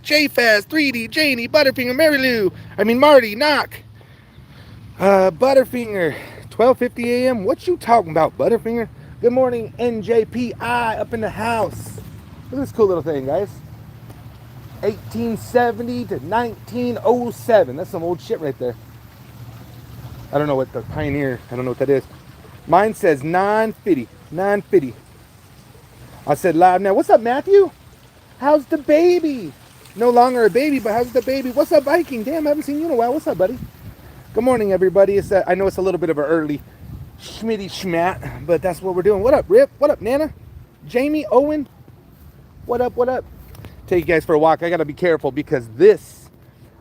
J-Fast, 3D, Janie, Butterfinger, Mary Lou. Marty, knock. Butterfinger, 12:50 a.m. What you talking about, Butterfinger? Good morning, NJPI up in the house. Look at this cool little thing, guys. 1870 to 1907. That's some old shit right there. I don't know what the Pioneer, I don't know what that is. Mine says 950. 950. I said live now. What's up, Matthew? How's the baby? No longer a baby, but how's the baby? What's up, Viking? Damn, I haven't seen you in a while. What's up, buddy? Good morning, everybody. I know it's a little bit of an early schmitty schmat, but that's what we're doing. What up, Rip? What up, Nana? Jamie, Owen? What up, what up? Take you guys for a walk. I got to be careful because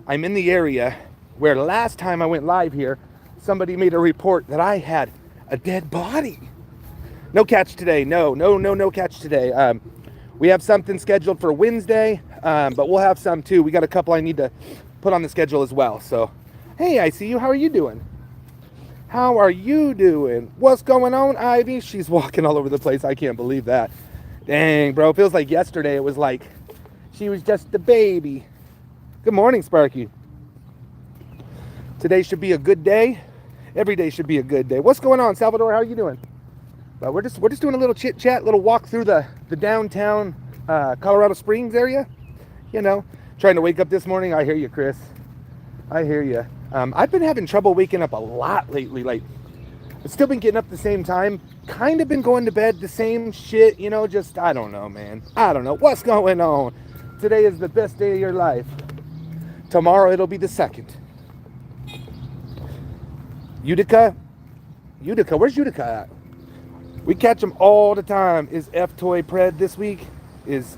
I'm in the area where last time I went live here, somebody made a report that I had a dead body. No catch today. No catch today. We have something scheduled for Wednesday, but we'll have some too. We got a couple I need to put on the schedule as well. So, hey, I see you. How are you doing? How are you doing? What's going on, Ivy? She's walking all over the place. I can't believe that. Dang, bro. It feels like yesterday it was like she was just a baby. Good morning, Sparky. Today should be a good day. Every day should be a good day. What's going on, Salvador? How are you doing? But we're just doing a little chit chat, little walk through the downtown Colorado Springs area. You know, trying to wake up this morning. I hear you, Chris. I hear you. I've been having trouble waking up a lot lately. Like, I've still been getting up the same time. Kind of been going to bed the same shit. You know, just I don't know, man. I don't know what's going on. Today is the best day of your life. Tomorrow it'll be the second. Utica, where's Utica at? We catch them all the time. Is F Toy Pred this week? Is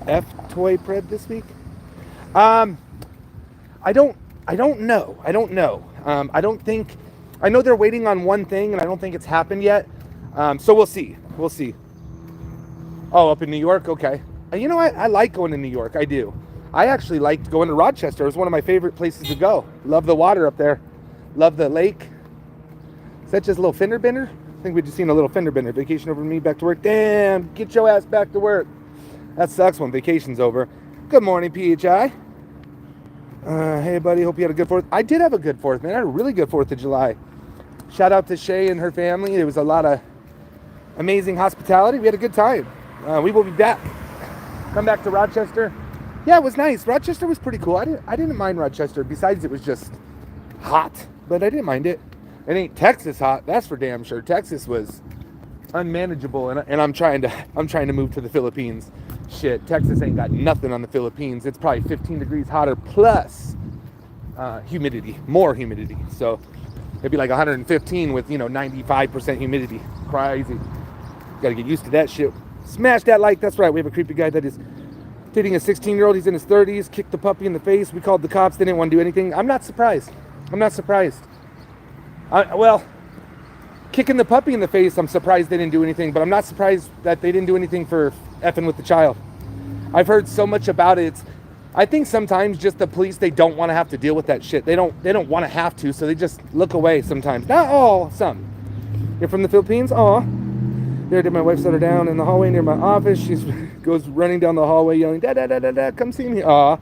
F Toy Pred this week? I don't know. I don't think, I know they're waiting on one thing and I don't think it's happened yet. So we'll see. Oh, up in New York? Okay. You know what? I like going to New York. I do. I actually liked going to Rochester. It was one of my favorite places to go. Love the water up there. Love the lake. Is that just a little fender bender? I think we just seen a little fender bender. Vacation over me, back to work. Damn, get your ass back to work. That sucks when vacation's over. Good morning, PHI. Hey, buddy, hope you had a good 4th. I did have a good 4th, man. I had a really good 4th of July. Shout out to Shay and her family. There was a lot of amazing hospitality. We had a good time. We will be back. Come back to Rochester. Yeah, it was nice. Rochester was pretty cool. I didn't mind Rochester. Besides, it was just hot, but I didn't mind it. It ain't Texas hot, that's for damn sure. Texas was unmanageable, and I'm trying to move to the Philippines. Shit, Texas ain't got nothing on the Philippines. It's probably 15 degrees hotter plus humidity, more humidity. So it'd be like 115 with 95% humidity. Crazy. Got to get used to that shit. Smash that like. That's right. We have a creepy guy that is dating a 16-year-old. He's in his 30s. Kicked the puppy in the face. We called the cops. They didn't want to do anything. I'm not surprised. Well, kicking the puppy in the face, I'm surprised they didn't do anything, but I'm not surprised that they didn't do anything for effing with the child. I've heard so much about it. I think sometimes just the police, they don't want to have to deal with that shit. They don't want to have to, so they just look away sometimes. Not all, some. You're from the Philippines? Aw. There, did my wife set her down in the hallway near my office. She goes running down the hallway yelling, da da da da da, come see me. Aw.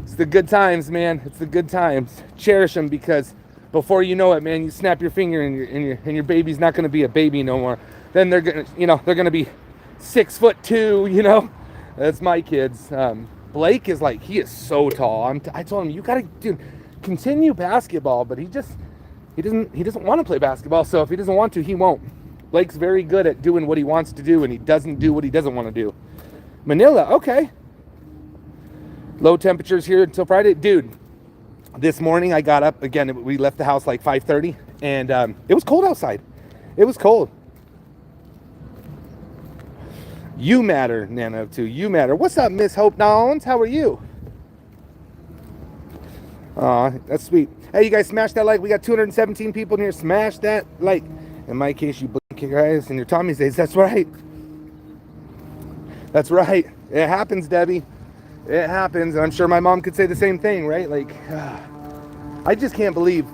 It's the good times, man. It's the good times. Cherish them because before you know it, man, you snap your finger and your baby's not going to be a baby no more. Then they're going to be 6'2", That's my kids. Blake is like, he is so tall. I told him, you got to continue basketball, but he doesn't want to play basketball. So if he doesn't want to, he won't. Blake's very good at doing what he wants to do, and he doesn't do what he doesn't want to do. Manila, okay. Low temperatures here until Friday. Dude, this morning I got up, again, we left the house like 5:30, and it was cold outside. It was cold. You matter, Nana, too. You matter. What's up, Miss Hope Downs? How are you? Aw, that's sweet. Hey, you guys smash that like. We got 217 people in here. Smash that like. In my case, you blink your eyes and your tummy says, that's right. That's right. It happens, Debbie. It happens. And I'm sure my mom could say the same thing, right? Like, I just can't believe,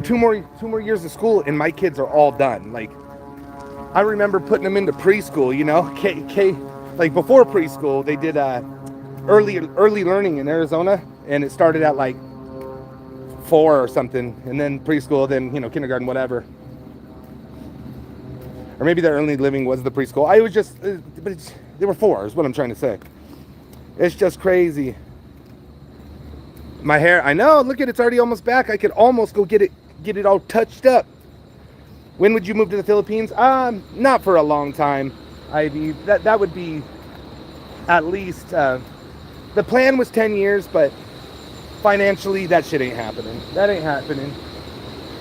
two more years of school and my kids are all done. Like, I remember putting them into preschool, K, like before preschool, they did early learning in Arizona, and it started at like 4 or something, and then preschool, then kindergarten, whatever. Or maybe their early living was the preschool. I was just, but they were 4 is what I'm trying to say. It's just crazy. My hair, I know, look at it's already almost back. I could almost go get it all touched up. When would you move to the Philippines? Not for a long time, Ivy. That would be at least, the plan was 10 years, but financially, that shit ain't happening. That ain't happening.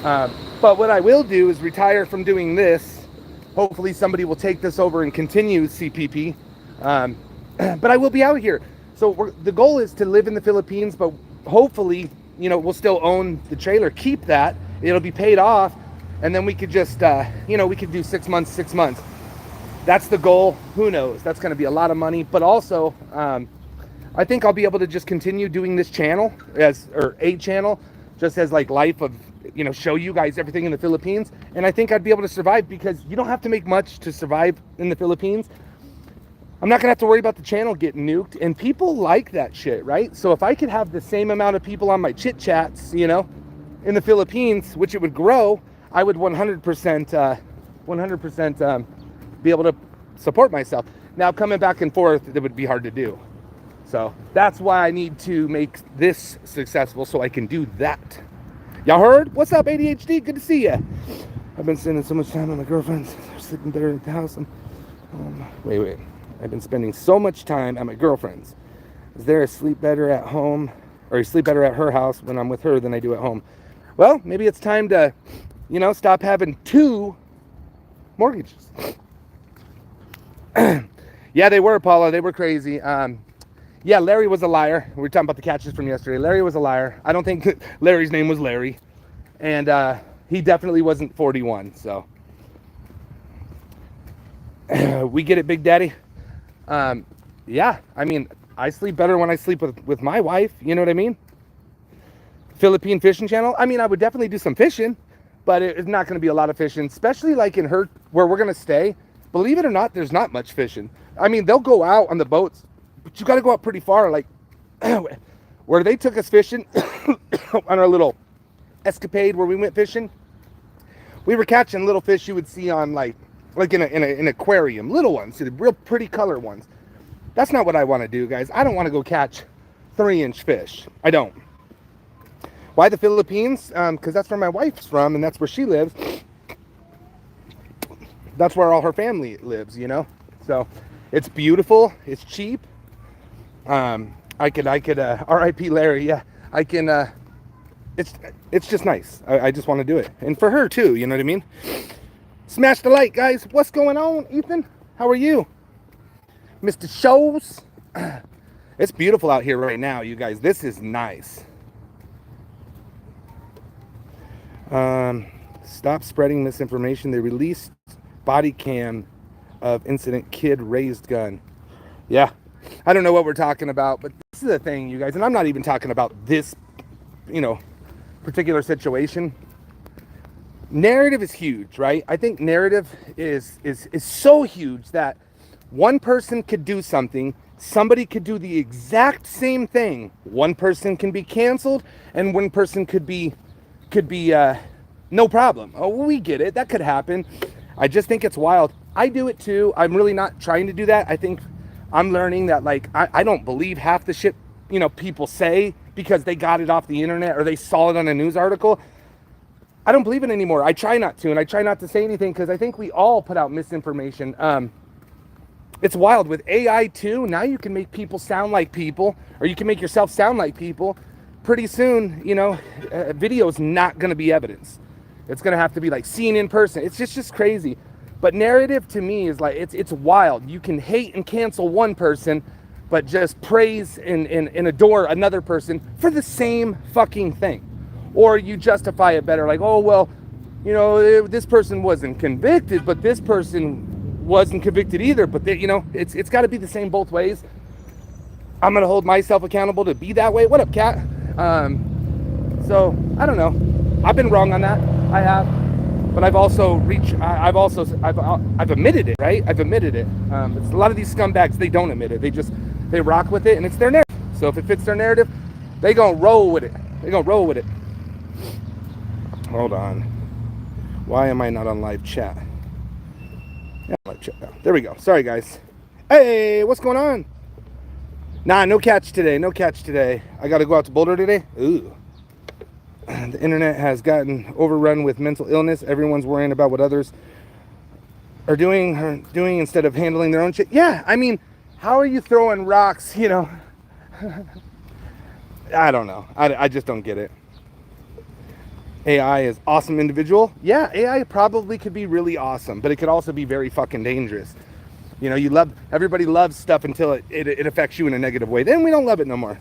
But what I will do is retire from doing this. Hopefully somebody will take this over and continue CPP. But I will be out here. So the goal is to live in the Philippines, but hopefully, we'll still own the trailer, keep that. It'll be paid off. And then we could just, we could do 6 months. That's the goal. Who knows? That's going to be a lot of money. But also, I think I'll be able to just continue doing this channel or a channel, just as like life of, show you guys everything in the Philippines. And I think I'd be able to survive because you don't have to make much to survive in the Philippines. I'm not gonna have to worry about the channel getting nuked, and people like that shit, right? So if I could have the same amount of people on my Chit Chats, in the Philippines, which it would grow, I would 100% be able to support myself. Now coming back and forth, it would be hard to do. So that's why I need to make this successful so I can do that. Y'all heard? What's up, ADHD? Good to see ya. I've been spending so much time with my girlfriends. They're sleeping better at the house. Wait. I've been spending so much time at my girlfriend's. Is there a sleep better at home, or you sleep better at her house when I'm with her than I do at home? Well, maybe it's time to, stop having 2 mortgages. Yeah, they were, Paula. They were crazy. Yeah, Larry was a liar. We were talking about the catches from yesterday. Larry was a liar. I don't think Larry's name was Larry. And he definitely wasn't 41, so. We get it, Big Daddy. Yeah, I mean, I sleep better when I sleep with my wife. You know what I mean? Philippine fishing channel. I mean, I would definitely do some fishing, but it's not going to be a lot of fishing, especially like in her, where we're going to stay. Believe it or not, there's not much fishing. I mean, they'll go out on the boats, but you got to go out pretty far. Like where they took us fishing on our little escapade where we went fishing, we were catching little fish you would see on like in an aquarium, little ones, the real pretty color ones. That's not what I want to do, guys. I don't want to go catch 3-inch fish. I don't. Why the Philippines? Because that's where my wife's from, and that's where she lives. That's where all her family lives, So it's beautiful. It's cheap. I could R.I.P. Larry. Yeah, I can. It's just nice. I just want to do it, and for her too. You know what I mean? Smash the like, guys. What's going on, Ethan? How are you, Mr. Shows? It's beautiful out here right now, you guys. This is nice. Stop spreading misinformation. They released body cam of incident, kid raised gun. Yeah, I don't know what we're talking about, but this is the thing, you guys, and I'm not even talking about this, particular situation. Narrative is huge, right? I think narrative is so huge that one person could do something, somebody could do the exact same thing. One person can be canceled, and one person could be no problem. Oh, we get it. That could happen. I just think it's wild. I do it too. I'm really not trying to do that. I think I'm learning that, like, I don't believe half the shit, people say because they got it off the internet or they saw it on a news article. I don't believe it anymore. I try not to, and I try not to say anything because I think we all put out misinformation. It's wild with AI too. Now you can make people sound like people, or you can make yourself sound like people. Pretty soon, video is not going to be evidence. It's going to have to be like seen in person. It's just crazy. But narrative to me is like, it's wild. You can hate and cancel one person, but just praise and adore another person for the same fucking thing. Or you justify it better, like, oh, well, this person wasn't convicted, but this person wasn't convicted either. But it's got to be the same both ways. I'm going to hold myself accountable to be that way. What up, Kat? So I don't know. I've been wrong on that. I have, but I've also I've admitted it, right? I've admitted it. It's a lot of these scumbags, they don't admit it. They rock with it, and it's their narrative. So if it fits their narrative, they gonna roll with it. They gonna roll with it. Hold on. Why am I not on live chat? Yeah, live chat now. There we go. Sorry, guys. Hey, what's going on? Nah, no catch today. No catch today. I got to go out to Boulder today. Ooh. The internet has gotten overrun with mental illness. Everyone's worrying about what others are doing instead of handling their own shit. Yeah, I mean, how are you throwing rocks, you know? I don't know. I just don't get it. AI is awesome individual. Yeah, AI probably could be really awesome, but it could also be very fucking dangerous. You know, everybody loves stuff until it affects you in a negative way. Then we don't love it no more.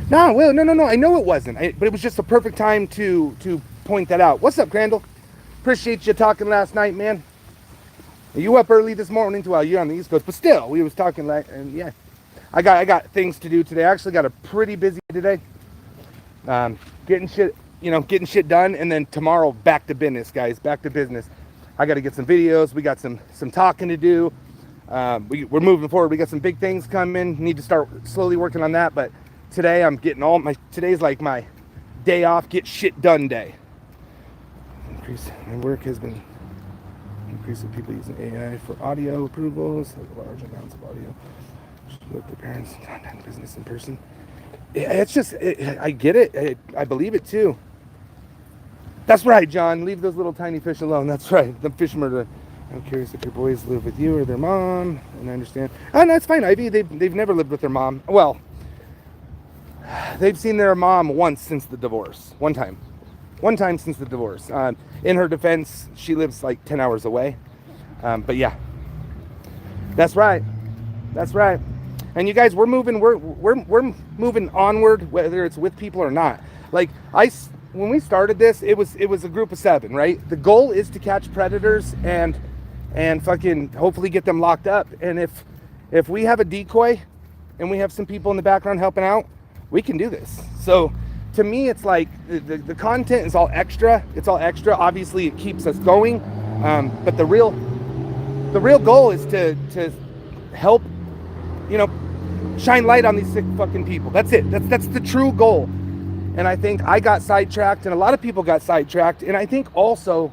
No, well, no. I know it wasn't, but it was just a perfect time to point that out. What's up, Crandall? Appreciate you talking last night, man. Are you up early this morning? Well, you're on the East Coast, but still, we was talking like, and yeah, I got things to do today. I actually got a pretty busy day. Getting shit done, and then tomorrow back to business, guys. Back to business. I got to get some videos. We got some talking to do. We're moving forward. We got some big things coming. Need to start slowly working on that, but today I'm getting today's like my day off, get shit done day. My work has been increasing people using AI for audio approvals, like large amounts of audio. Just with the parents, content business in person. It's just, I get it. I believe it too. That's right, John. Leave those little tiny fish alone. That's right. The fish murderer. I'm curious if your boys live with you or their mom. And I understand. Oh, no, it's fine, Ivy. They've never lived with their mom. Well, they've seen their mom once since the divorce. One time since the divorce. In her defense, she lives like 10 hours away. But yeah, that's right. And you guys, we're moving onward, whether it's with people or not. Like when we started this, it was a group of 7, right? The goal is to catch predators and fucking hopefully get them locked up. And if we have a decoy and we have some people in the background helping out, we can do this. So to me, it's like the content is all extra. It's all extra. Obviously, it keeps us going. But the real goal is to help, you know, shine light on these sick fucking people. That's it. That's the true goal. And I think I got sidetracked, and a lot of people got sidetracked. And I think also,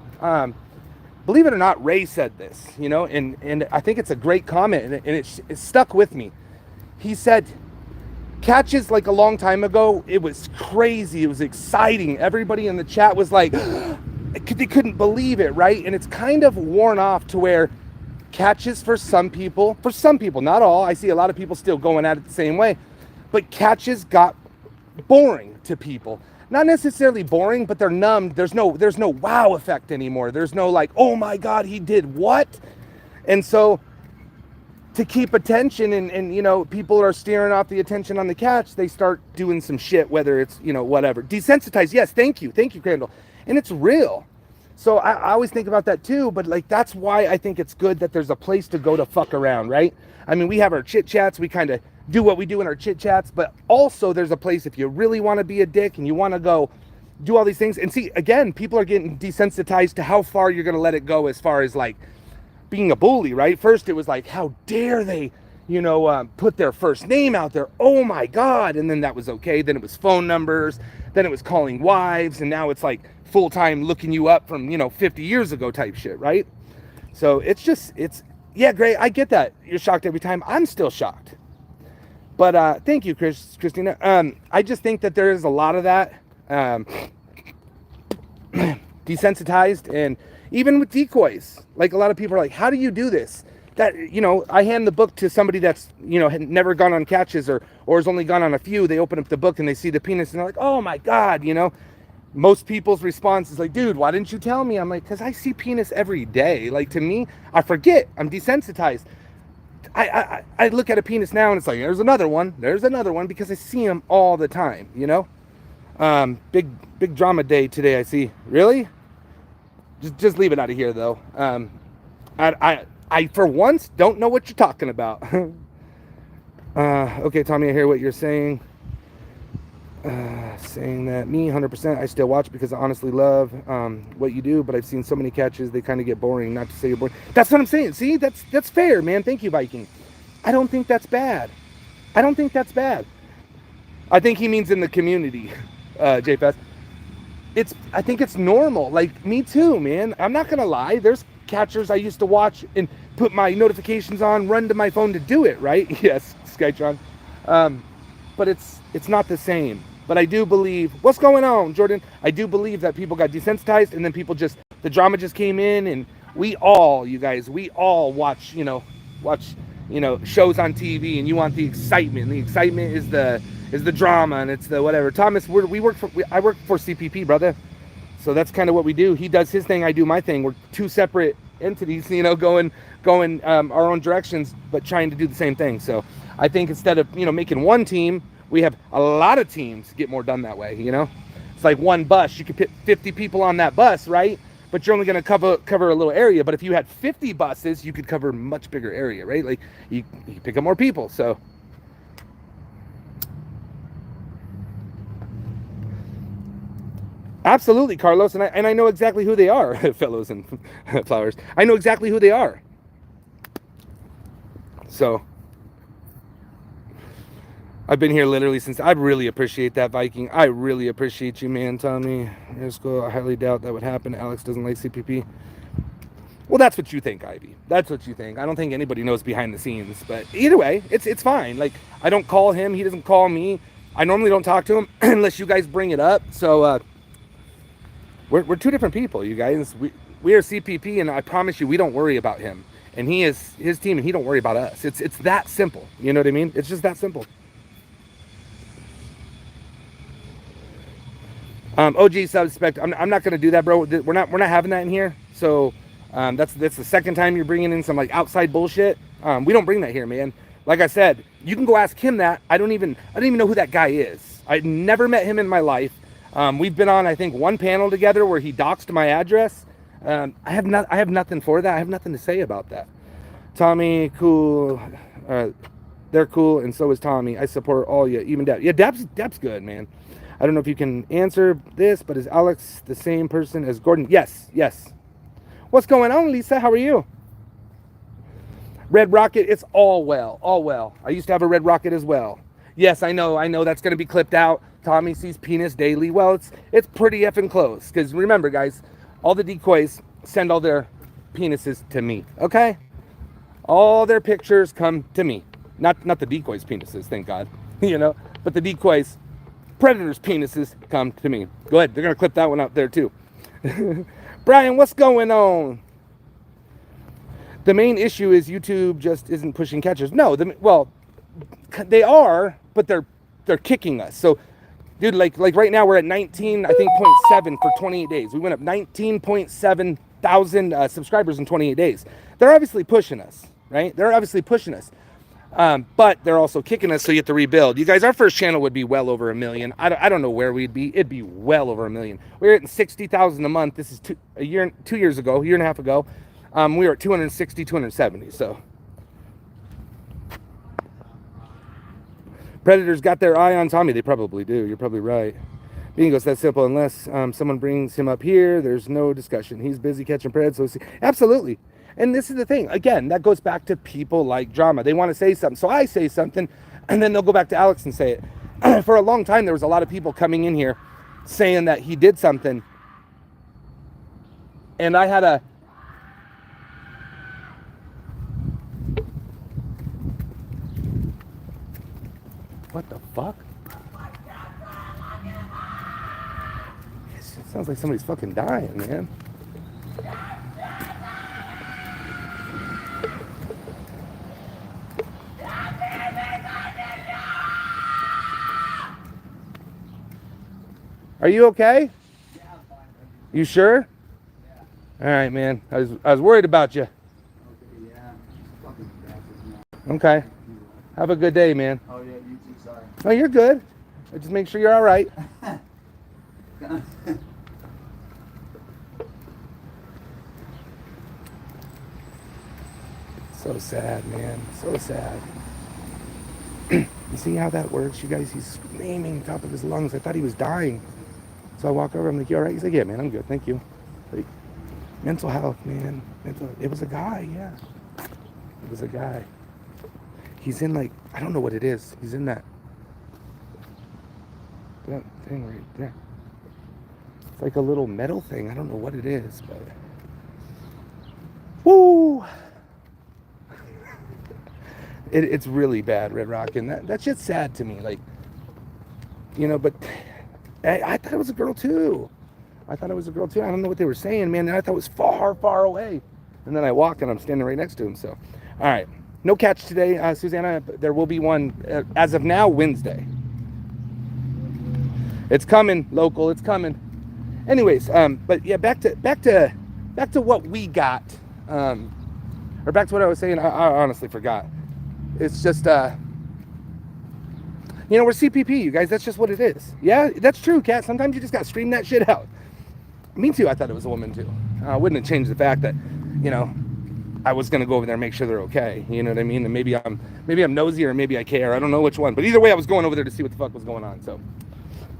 believe it or not, Ray said this, you know, and I think it's a great comment, and it stuck with me. He said, catches like a long time ago, it was crazy, it was exciting. Everybody in the chat was like, they couldn't believe it, right? And it's kind of worn off to where catches for some people, not all, I see a lot of people still going at it the same way, but catches got boring to people. Not necessarily boring, but they're numbed. There's no wow effect anymore. There's no like, oh my God, he did what? And so to keep attention and you know, people are steering off the attention on the catch, they start doing some shit, whether it's, you know, whatever. Desensitized, yes, thank you, Crandall. And it's real. So I always think about that too, but like, that's why I think it's good that there's a place to go to fuck around, right? I mean, we have our chit chats, we kind of do what we do in our chit chats, but also there's a place if you really want to be a dick and you want to go do all these things. And see, again, people are getting desensitized to how far you're going to let it go as far as like being a bully, right? First it was like, how dare they, you know, put their first name out there. Oh my God. And then that was okay. Then it was phone numbers. Then it was calling wives. And now it's like full-time looking you up from, you know, 50 years ago type shit, right? So it's yeah, great. I get that. You're shocked every time. I'm still shocked. But thank you, Christina. I just think that there is a lot of that desensitized, and even with decoys, like a lot of people are like, how do you do this? That, you know, I hand the book to somebody that's, you know, had never gone on catches or has only gone on a few. They open up the book and they see the penis and they're like, oh my God, you know. Most people's response is like, dude, why didn't you tell me? I'm like, because I see penis every day. Like, to me, I forget. I'm desensitized. I look at a penis now and it's like, there's another one, because I see them all the time, you know? Big drama day today, I see. Really? Just leave it out of here, though. I for once don't know what you're talking about. Okay, Tommy, I hear what you're saying. Saying that me 100%, I still watch because I honestly love what you do, but I've seen so many catches, they kind of get boring. Not to say you're boring. That's what I'm saying. See, that's fair, man. Thank you, Viking. I don't think that's bad. I don't think that's bad. I think he means in the community, JFS. I think it's normal. Like, me too, man. I'm not gonna lie. There's catchers I used to watch and put my notifications on, run to my phone to do it, right? Yes, Skytron. But it's not the same. But I do believe, what's going on, Jordan? I do believe that people got desensitized, and then people just, the drama just came in, and we all watch, shows on TV, and you want the excitement. The excitement is the drama, and it's the whatever. Thomas, I work for CPP, brother. So that's kind of what we do. He does his thing, I do my thing. We're two separate entities, going our own directions, but trying to do the same thing. So I think instead of, making one team, we have a lot of teams get more done that way, It's like one bus. You could put 50 people on that bus, right? But you're only going to cover a little area. But if you had 50 buses, you could cover a much bigger area, right? Like, you pick up more people, so... Absolutely, Carlos, and I know exactly who they are, fellows and flowers. I know exactly who they are. So, I've been here literally since. I really appreciate that, Viking. I really appreciate you, man, Tommy. I highly doubt that would happen. Alex doesn't like CPP. Well, that's what you think, Ivy. That's what you think. I don't think anybody knows behind the scenes. But either way, it's fine. Like, I don't call him. He doesn't call me. I normally don't talk to him unless you guys bring it up. So, we're two different people, you guys. We are CPP, and I promise you, we don't worry about him. And he is his team, and he don't worry about us. It's that simple. You know what I mean? It's just that simple. OG suspect. I'm not gonna do that, bro. We're not having that in here. So that's the second time you're bringing in some like outside bullshit. We don't bring that here, man. Like I said, you can go ask him that. I don't even know who that guy is. I never met him in my life. We've been on, I think, one panel together where he doxed my address. I have nothing for that. I have nothing to say about that. Tommy, cool. They're cool, and so is Tommy. I support all you, even Deb. Yeah, Deb's good, man. I don't know if you can answer this, but is Alex the same person as Gordon? Yes. What's going on, Lisa? How are you? Red Rocket, it's all well. I used to have a Red Rocket as well. Yes, I know that's going to be clipped out. Tommy sees penis daily. Well, it's pretty effing close. Because remember, guys, all the decoys send all their penises to me. Okay? All their pictures come to me. Not the decoys' penises, thank God. But the decoys, predators' penises come to me. Go ahead. They're going to clip that one out there, too. Brian, what's going on? The main issue is YouTube just isn't pushing catchers. No, they are, but they're kicking us. So, dude, like right now we're at 19, I think, 0.7 for 28 days. We went up 19.7 thousand subscribers in 28 days. They're obviously pushing us, right? They're obviously pushing us. But they're also kicking us, so you have to rebuild. You guys, our first channel would be well over 1 million. I don't know where we'd be. It'd be well over 1 million. We were hitting 60,000 a month. This is 2 years ago, a year and a half ago. We were at 260, 270, so. Predators got their eye on Tommy. They probably do. You're probably right. Bingo's that simple. Unless someone brings him up here, there's no discussion. He's busy catching predators. So absolutely. And this is the thing. Again, that goes back to people like drama. They want to say something. So I say something, and then they'll go back to Alex and say it. For a long time, there was a lot of people coming in here saying that he did something. And I had a... What the fuck? It sounds like somebody's fucking dying, man. Are you okay? Yeah, I'm fine. You sure? Yeah. All right, man. I was worried about you. Okay, yeah. Fucking bastards, man. Okay. Have a good day, man. Oh, yeah, you too, sorry. Oh, you're good. Just make sure you're all right. So sad, man. So sad. You see how that works, you guys? He's screaming top of his lungs. I thought he was dying. So I walk over. I'm like, you all right? He's like, yeah, man, I'm good. Thank you. Like, mental health, man. It was a guy, yeah. It was a guy. He's in like, I don't know what it is. He's in that thing right there. It's like a little metal thing. I don't know what it is, but woo! It's really bad, Red Rock, and that shit's sad to me. Like, you know, but I thought it was a girl too. I thought it was a girl too. I don't know what they were saying, man. And I thought it was far, far away. And then I walk and I'm standing right next to him. So, all right. No catch today, Susanna. There will be one as of now, Wednesday. It's coming, local. It's coming. Anyways, but yeah, back to what we got, or back to what I was saying. I honestly forgot. It's just, you know, we're CPP, you guys. That's just what it is. Yeah, that's true, Kat. Sometimes you just got to scream that shit out. Me too. I thought it was a woman too. I wouldn't have changed the fact that, you know, I was gonna go over there and make sure they're okay. You know what I mean? And maybe I'm nosy or maybe I care. I don't know which one. But either way, I was going over there to see what the fuck was going on. So,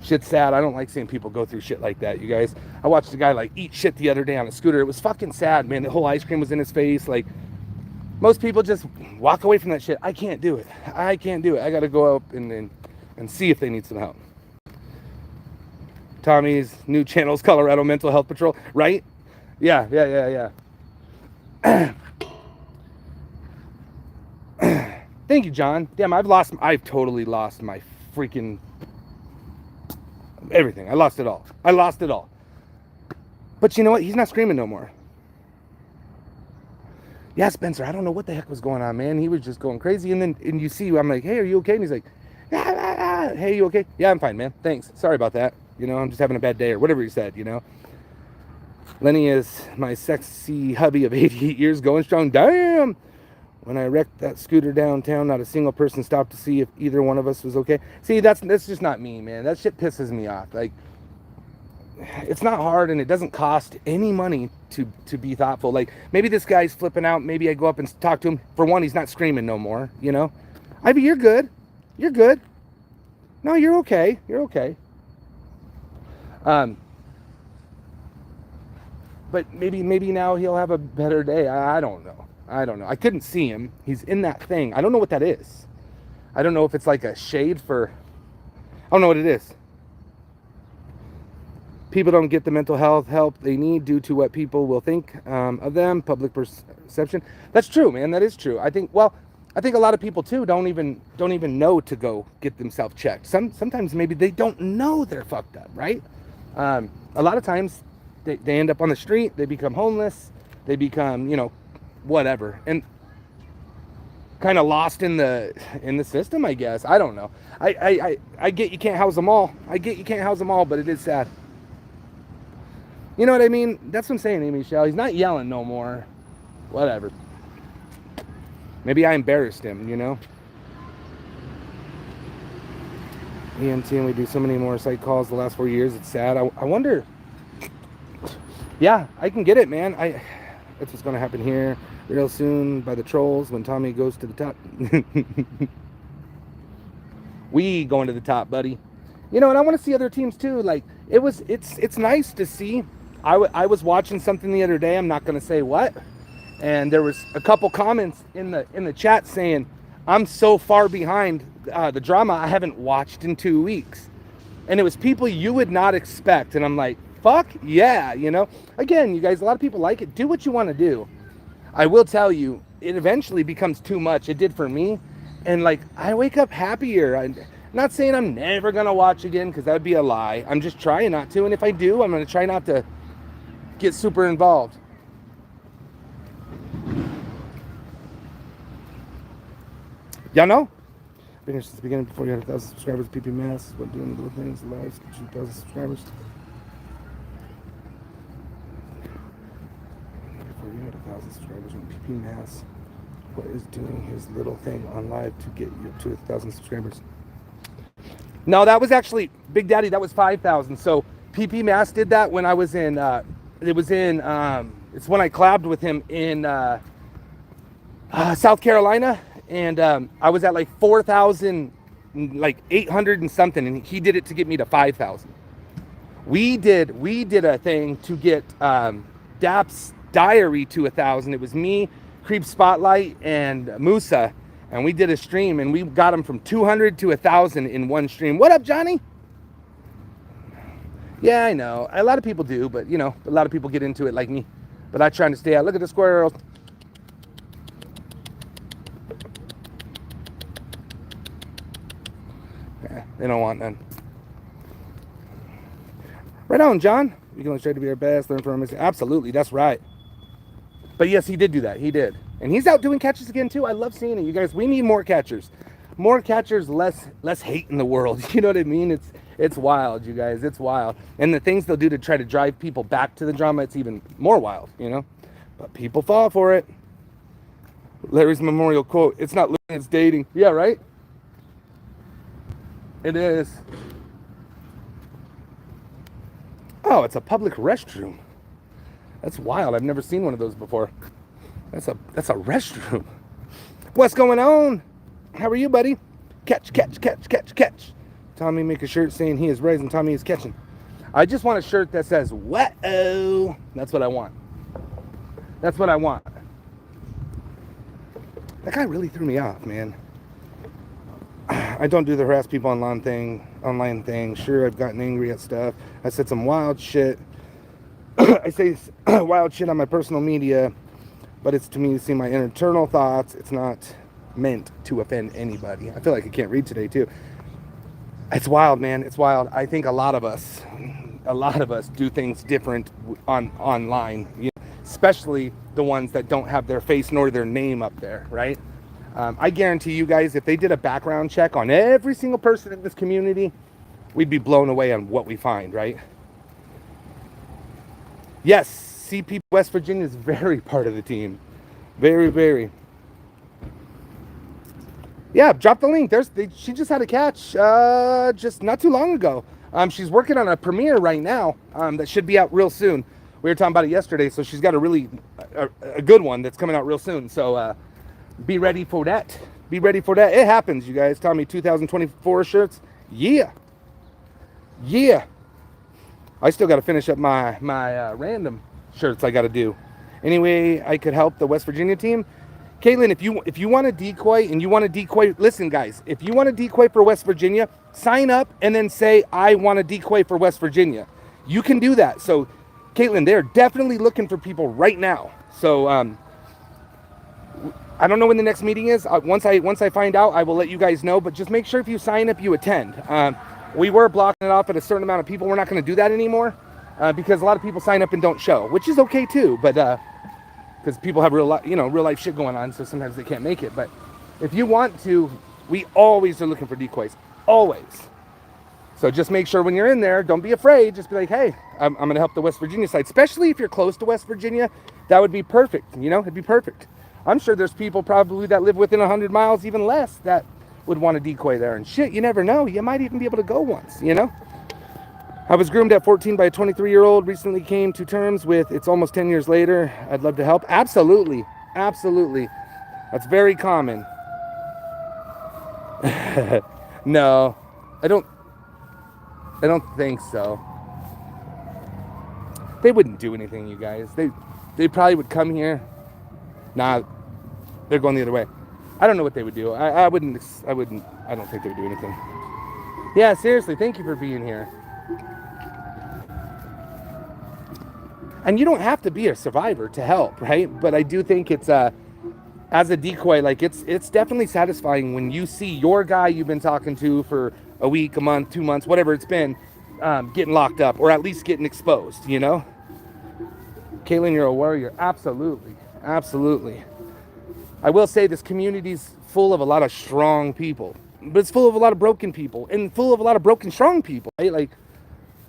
shit's sad. I don't like seeing people go through shit like that, you guys. I watched a guy like eat shit the other day on a scooter. It was fucking sad, man. The whole ice cream was in his face. Like, most people just walk away from that shit. I can't do it. I can't do it. I gotta go up and see if they need some help. Tommy's new channel's Colorado Mental Health Patrol, right? Yeah. Thank you, John. Damn, I've totally lost my freaking everything. I lost it all. But you know what? He's not screaming no more. Yeah, Spencer, I don't know what the heck was going on, man. He was just going crazy. And you see, I'm like, hey, are you okay? And he's like, hey, you okay? Yeah, I'm fine, man. Thanks. Sorry about that. You know, I'm just having a bad day or whatever he said, you know. Lenny is my sexy hubby of 88 years going strong. Damn! When I wrecked that scooter downtown, not a single person stopped to see if either one of us was okay. See, that's just not me, man. That shit pisses me off. Like, it's not hard and it doesn't cost any money to be thoughtful. Like, maybe this guy's flipping out. Maybe I go up and talk to him. For one, he's not screaming no more, you know. Ivy, you're good. You're good. No, you're okay. You're okay. But maybe now he'll have a better day. I don't know. I couldn't see him. He's in that thing. I don't know what that is. I don't know if it's like a shade for... I don't know what it is. People don't get the mental health help they need due to what people will think of them, public perception. That's true, man. That is true. I think a lot of people too don't even know to go get themselves checked. Sometimes maybe they don't know they're fucked up, right? A lot of times they end up on the street, they become homeless, they become, you know, whatever, and kind of lost in the system, I guess. I don't know. I get you can't house them all. But it is sad. You know what I mean? That's what I'm saying, Amy Michelle. He's not yelling no more. Whatever. Maybe I embarrassed him, you know? EMT, and we do so many more site calls the last 4 years. It's sad. I wonder. Yeah, I can get it, man. That's what's going to happen here real soon by the trolls when Tommy goes to the top. We going to the top, buddy. You know, and I want to see other teams too. Like, it's nice to see. I was watching something the other day. I'm not going to say what. And there was a couple comments in the chat saying, I'm so far behind the drama I haven't watched in 2 weeks. And it was people you would not expect. And I'm like, fuck yeah, you know. Again, you guys, a lot of people like it. Do what you want to do. I will tell you, it eventually becomes too much. It did for me. And like, I wake up happier. I'm not saying I'm never going to watch again, because that would be a lie. I'm just trying not to. And if I do, I'm going to try not to get super involved. Y'all know? Been here since the beginning, before you had 1,000 subscribers. PP Mass, what doing little things, lives, get you 1,000 subscribers. Before you had 1,000 subscribers, when PP Mass, what is doing his little thing on live to get you to 1,000 subscribers? No, that was actually Big Daddy. That was 5,000. So PP Mass did that when I was in. It's when I collabed with him in South Carolina. And I was at like 4,000, like 800 and something, and he did it to get me to 5,000. We did a thing to get Dap's Diary to 1,000. It was me, Creep Spotlight, and Musa, And we did a stream, and we got them from 200 to 1,000 in one stream. What up, Johnny? Yeah, I know. A lot of people do, but, you know, a lot of people get into it like me. But I'm trying to stay out. Look at the squirrels. Yeah, they don't want none. Right on, John. We can try to be our best, learn from him. Absolutely, that's right. But yes, he did do that. He did. And he's out doing catches again, too. I love seeing it, you guys. We need more catchers. More catchers, less hate in the world. You know what I mean? It's wild, you guys. It's wild. And the things they'll do to try to drive people back to the drama, it's even more wild, you know? But people fall for it. Larry's memorial quote, it's not living, it's dating. Yeah, right? It is. Oh, it's a public restroom. That's wild. I've never seen one of those before. That's a restroom. What's going on? How are you, buddy? Catch, catch, catch, catch, catch. Tommy, make a shirt saying he is raising, Tommy is catching. I just want a shirt that says, "Whoa." That's what I want. That's what I want. That guy really threw me off, man. I don't do the harass people online thing. Sure, I've gotten angry at stuff. I said some wild shit. I say wild shit on my personal media, but it's to me to see my internal thoughts. It's not meant to offend anybody. I feel like I can't read today too. It's wild, man. It's wild. I think a lot of us do things different online, you know, especially the ones that don't have their face nor their name up there, right? I guarantee you guys, if they did a background check on every single person in this community, we'd be blown away on what we find, right? Yes, CP West Virginia is very part of the team. Very, very. Yeah, drop the link. She just had a catch just not too long ago. She's working on a premiere right now that should be out real soon. We were talking about it yesterday, so she's got a good one that's coming out real soon. So be ready for that. Be ready for that. It happens, you guys. Tommy 2024 shirts. Yeah. Yeah. I still got to finish up my random shirts I got to do. Anyway, I could help the West Virginia team. Caitlin, if you want to decoy and you want to decoy, listen, guys, if you want to decoy for West Virginia, sign up and then say, I want to decoy for West Virginia. You can do that. So, Caitlin, they're definitely looking for people right now. So, I don't know when the next meeting is. Once I find out, I will let you guys know. But just make sure if you sign up, you attend. We were blocking it off at a certain amount of people. We're not going to do that anymore because a lot of people sign up and don't show, which is okay too. But because people have real life shit going on, so sometimes they can't make it. But if you want to, we always are looking for decoys, always. So just make sure when you're in there, don't be afraid. Just be like, hey, I'm going to help the West Virginia side, especially if you're close to West Virginia. That would be perfect. You know, it'd be perfect. I'm sure there's people probably that live within 100 miles, even less, that would want to decoy there. And shit, you never know. You might even be able to go once, you know? I was groomed at 14 by a 23-year-old. Recently came to terms with it's almost 10 years later. I'd love to help. Absolutely. Absolutely. That's very common. No, I don't think so. They wouldn't do anything, you guys. They probably would come here. Nah, they're going the other way. I don't know what they would do. I don't think they would do anything. Yeah, seriously, thank you for being here. And you don't have to be a survivor to help, right? But I do think it's as a decoy, like it's definitely satisfying when you see your guy you've been talking to for a week, a month, 2 months, whatever it's been, getting locked up or at least getting exposed, you know? Caitlin, you're a warrior. Absolutely. Absolutely. I will say this community's full of a lot of strong people, but it's full of a lot of broken people and full of a lot of broken, strong people, right? Like,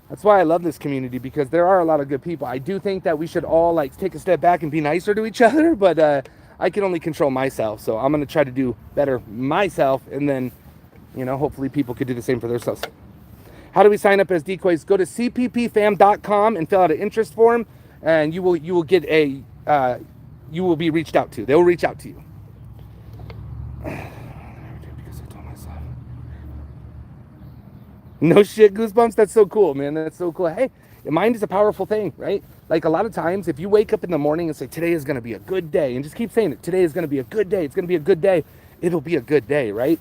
that's why I love this community, because there are a lot of good people. I do think that we should all like take a step back and be nicer to each other, but I can only control myself. So I'm going to try to do better myself. And then, you know, hopefully people could do the same for themselves. How do we sign up as decoys? Go to cppfam.com and fill out an interest form, and you will get a, you will be reached out to. They will reach out to you. Because I told myself. No shit, Goosebumps. That's so cool, man. That's so cool. Hey, mind is a powerful thing, right? Like a lot of times, if you wake up in the morning and say, today is going to be a good day, and just keep saying it, today is going to be a good day, it's going to be a good day, it'll be a good day, right?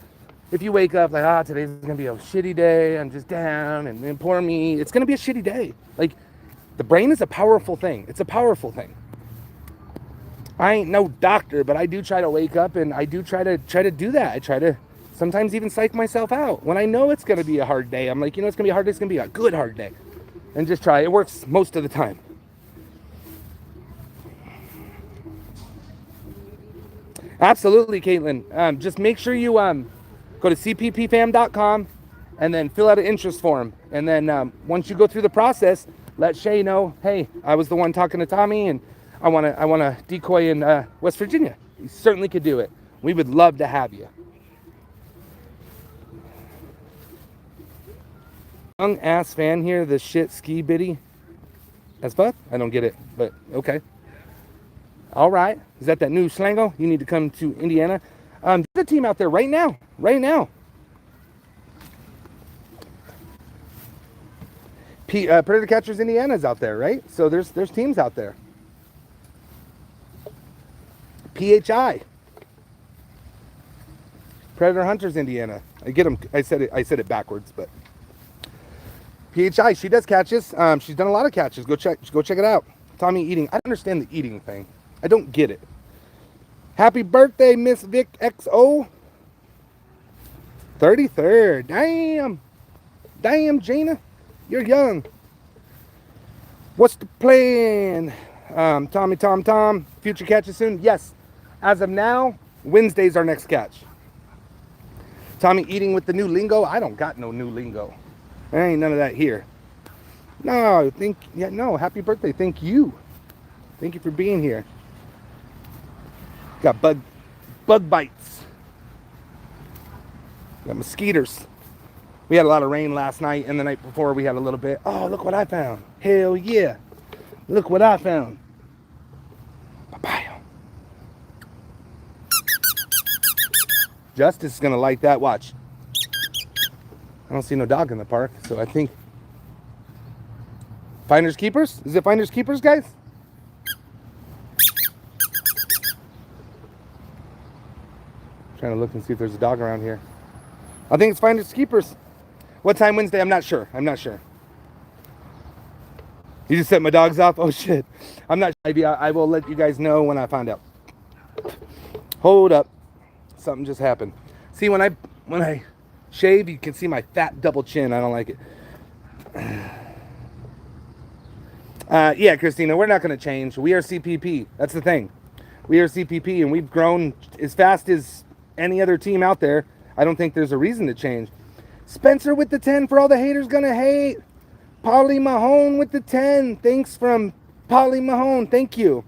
If you wake up like, today's gonna be a shitty day, I'm just down, and poor me, it's gonna be a shitty day. Like, the brain is a powerful thing. It's a powerful thing. I ain't no doctor, but I do try to wake up, and I do try to do that. I try to sometimes even psych myself out. When I know it's gonna be a hard day, I'm like, it's gonna be a hard day, it's gonna be a good hard day. And just try. It works most of the time. Absolutely, Caitlin. Just make sure you go to cppfam.com and then fill out an interest form. And then once you go through the process, let Shay know, hey, I was the one talking to Tommy, and I want to decoy in West Virginia. You certainly could do it. We would love to have you. Young ass fan here, the shit ski biddy as fuck. I don't get it, but okay. All right. Is that new slango? You need to come to Indiana. There's a team out there right now. Predator Catchers Indiana's out there, right? So there's teams out there. PHI. Predator Hunters Indiana. I get them. I said it backwards, but PHI. She does catches. She's done a lot of catches. Go check it out. Tommy eating. I don't understand the eating thing. I don't get it. Happy birthday, Miss Vic XO. 33rd. Damn, Gina. You're young. What's the plan? Tommy, Tom. Future catches soon? Yes. As of now, Wednesday's our next catch. Tommy eating with the new lingo? I don't got no new lingo. There ain't none of that here. No, happy birthday. Thank you. Thank you for being here. Got bug bites. Got mosquitoes. We had a lot of rain last night, and the night before we had a little bit. Oh, look what I found. Hell yeah. Look what I found. Papaya. Justice is going to like that. Watch. I don't see no dog in the park, so I think... Finders Keepers? Is it Finders Keepers, guys? Trying to look and see if there's a dog around here. I think it's Finders Keepers. What time Wednesday? I'm not sure. You just set my dogs off? Oh shit. I'm not sure. I will let you guys know when I find out. Hold up. Something just happened. See, when I shave, you can see my fat double chin. I don't like it. Yeah, Christina, we're not going to change. We are CPP. That's the thing. We are CPP, and we've grown as fast as any other team out there. I don't think there's a reason to change. Spencer with the 10 for all the haters gonna hate. Polly Mahone with the 10. Thanks from Polly Mahone. Thank you.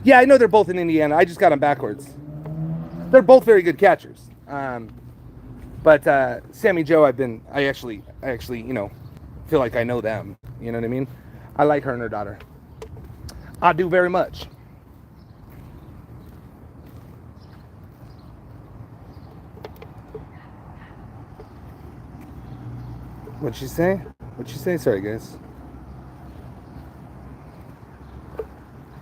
Yeah, I know they're both in Indiana. I just got them backwards. They're both very good catchers. But Sammy Joe, I actually, feel like I know them. You know what I mean? I like her and her daughter. I do very much. What'd she say? Sorry, guys.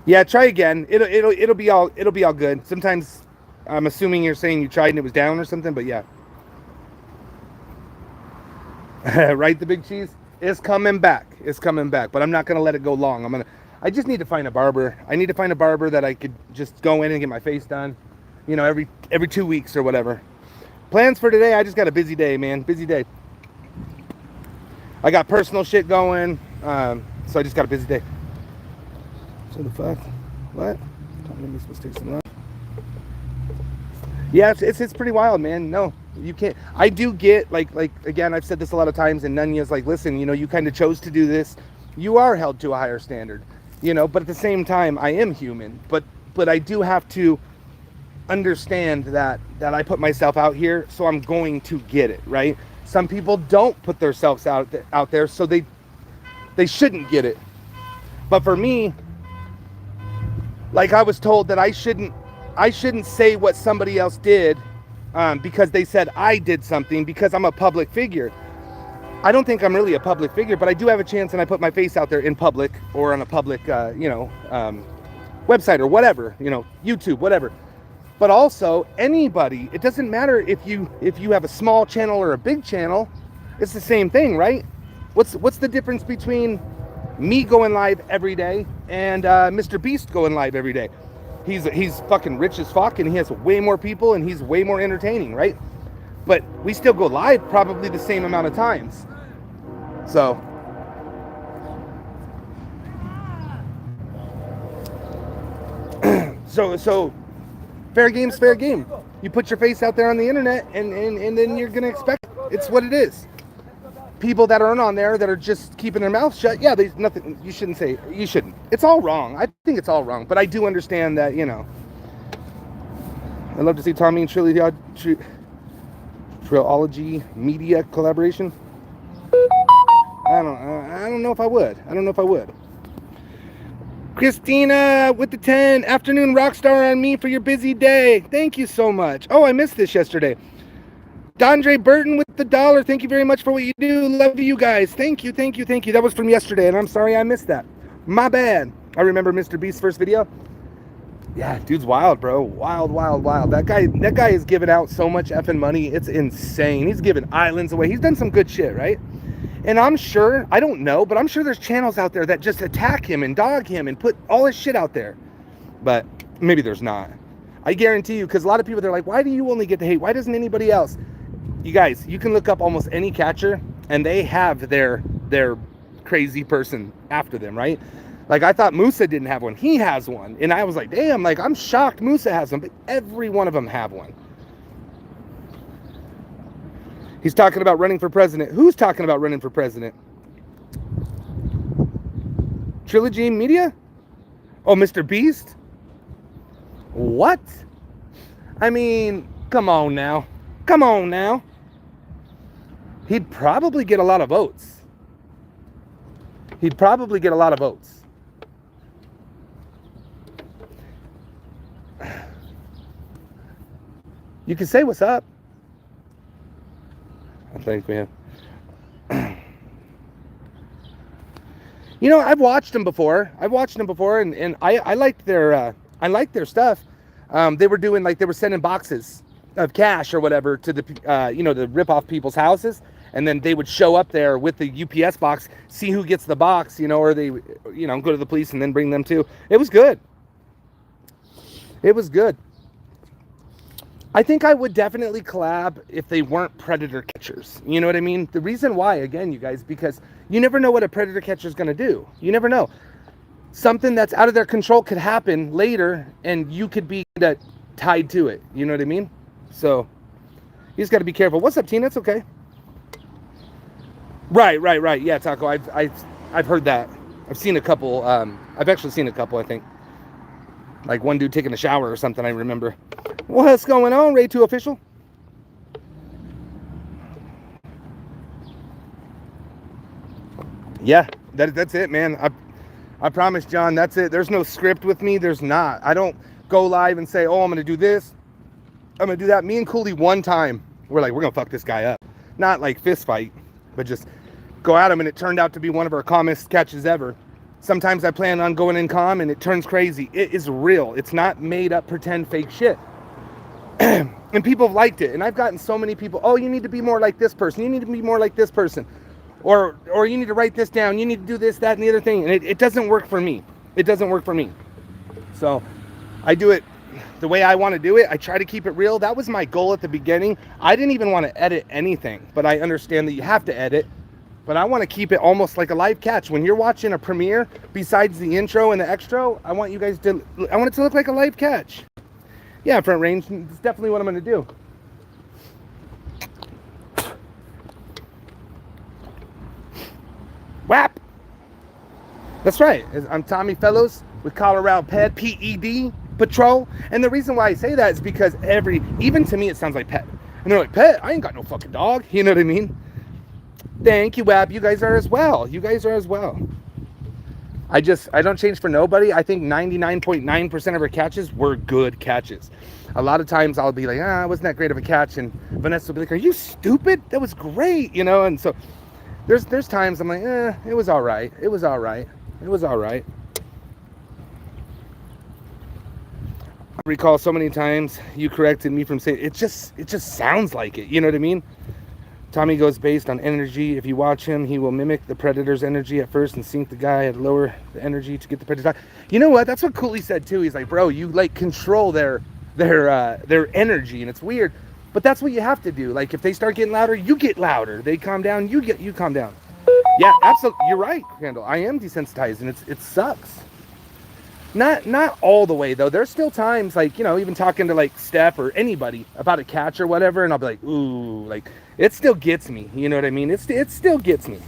Yeah, try again. It'll be all good. Sometimes I'm assuming you're saying you tried and it was down or something, but yeah. Right, the big cheese? It's coming back. But I'm not gonna let it go long. I just need to find a barber. I need to find a barber that I could just go in and get my face done. Every 2 weeks or whatever. Plans for today, I just got a busy day, man. Busy day. I got personal shit going, so I just got a busy day. So the fuck? What? Am I supposed to take some love? Yeah, it's pretty wild, man. No, you can't. I do get like again, I've said this a lot of times, and Nunya's like, listen, you kind of chose to do this. You are held to a higher standard, but at the same time, I am human. But I do have to understand that I put myself out here, so I'm going to get it, right? Some people don't put themselves out there, so they shouldn't get it. But for me, like I was told that I shouldn't say what somebody else did because they said I did something because I'm a public figure. I don't think I'm really a public figure, but I do have a chance, and I put my face out there in public or on a public, website or whatever, you know, YouTube, whatever. But also anybody, it doesn't matter if you have a small channel or a big channel, it's the same thing, right? What's the difference between me going live every day and Mr. Beast going live every day? He's fucking rich as fuck, and he has way more people, and he's way more entertaining, right? But we still go live probably the same amount of times. So so fair game's fair game. You put your face out there on the internet, and then you're gonna expect it's what it is. People that aren't on there that are just keeping their mouth shut, yeah, there's nothing you shouldn't say. You shouldn't. It's all wrong. I think it's all wrong, but I do understand that, you know. I'd love to see Tommy and Trilogy media collaboration. I don't know if I would. I don't know if I would. Christina with the 10. Afternoon rockstar on me for your busy day. Thank you so much. Oh, I missed this yesterday. Dondre Burton with the $1. Thank you very much for what you do. Love you guys. Thank you. That was from yesterday, and I'm sorry I missed that. My bad. I remember Mr. Beast's first video. Yeah, dude's wild, bro. Wild. That guy is giving out so much effing money. It's insane. He's giving islands away. He's done some good shit, right? And I'm sure, I don't know, but I'm sure there's channels out there that just attack him and dog him and put all his shit out there. But maybe there's not. I guarantee you, because a lot of people, they're like, why do you only get to hate? Why doesn't anybody else? You guys, you can look up almost any catcher, and they have their crazy person after them, right? Like, I thought Musa didn't have one. He has one. And I was like, damn, like, I'm shocked Musa has one, but every one of them have one. He's talking about running for president. Who's talking about running for president? Trilogy Media? Oh, Mr. Beast? What? I mean, come on now. He'd probably get a lot of votes. You can say what's up. I think we have. You know, I've watched them before, and I liked their stuff. They were doing, like, they were sending boxes of cash or whatever to the to rip off people's houses, and then they would show up there with the UPS box, see who gets the box, or they go to the police and then bring them to. It was good. I think I would definitely collab if they weren't predator catchers. You know what I mean? The reason why, again, you guys, because you never know what a predator catcher is going to do. You never know. Something that's out of their control could happen later, and you could be tied to it. You know what I mean? So you just got to be careful. What's up, Tina? It's okay. Right. Yeah, Taco. I've heard that. I've seen a couple. I've actually seen a couple, I think. Like one dude taking a shower or something, I remember. What's going on, Ray 2 Official? Yeah, that's it, man. I promise, John, that's it. There's no script with me. There's not. I don't go live and say, oh, I'm going to do this. I'm going to do that. Me and Cooley one time, we're going to fuck this guy up. Not like fist fight, but just go at him, and it turned out to be one of our calmest catches ever. Sometimes I plan on going in calm, and it turns crazy. It is real. It's not made up, pretend, fake shit. And people have liked it. And I've gotten so many people, oh, you need to be more like this person. You need to be more like this person. Or you need to write this down. You need to do this, that, and the other thing. And it doesn't work for me. So I do it the way I want to do it. I try to keep it real. That was my goal at the beginning. I didn't even want to edit anything. But I understand that you have to edit. But I want to keep it almost like a live catch. When you're watching a premiere, besides the intro and the extra, I want it to look like a live catch. Yeah, Front Range, it's definitely what I'm going to do. WAP! That's right. I'm Tommy Fellows with Colorado Pet, P-E-D, Patrol. And the reason why I say that is because even to me, it sounds like pet. And they're like, pet? I ain't got no fucking dog. You know what I mean? Thank you, WAP. You guys are as well. I don't change for nobody. I think 99.9% of her catches were good catches. A lot of times I'll be like, it wasn't that great of a catch. And Vanessa will be like, are you stupid? That was great. And so there's times I'm like, it was all right. recall so many times you corrected me from saying it just sounds like it. You know what I mean? Tommy goes based on energy. If you watch him, he will mimic the predator's energy at first and sink the guy at lower the energy to get the predator. You know what? That's what Cooley said too. He's like, bro, you like control their energy, and it's weird, but that's what you have to do. Like if they start getting louder, you get louder. They calm down, you calm down. Yeah, absolutely. You're right, Randall. I am desensitized, and it sucks. Not all the way though. There's still times like, you know, even talking to like Steph or anybody about a catch or whatever, and I'll be like, ooh, like it still gets me. You know what I mean? It still gets me.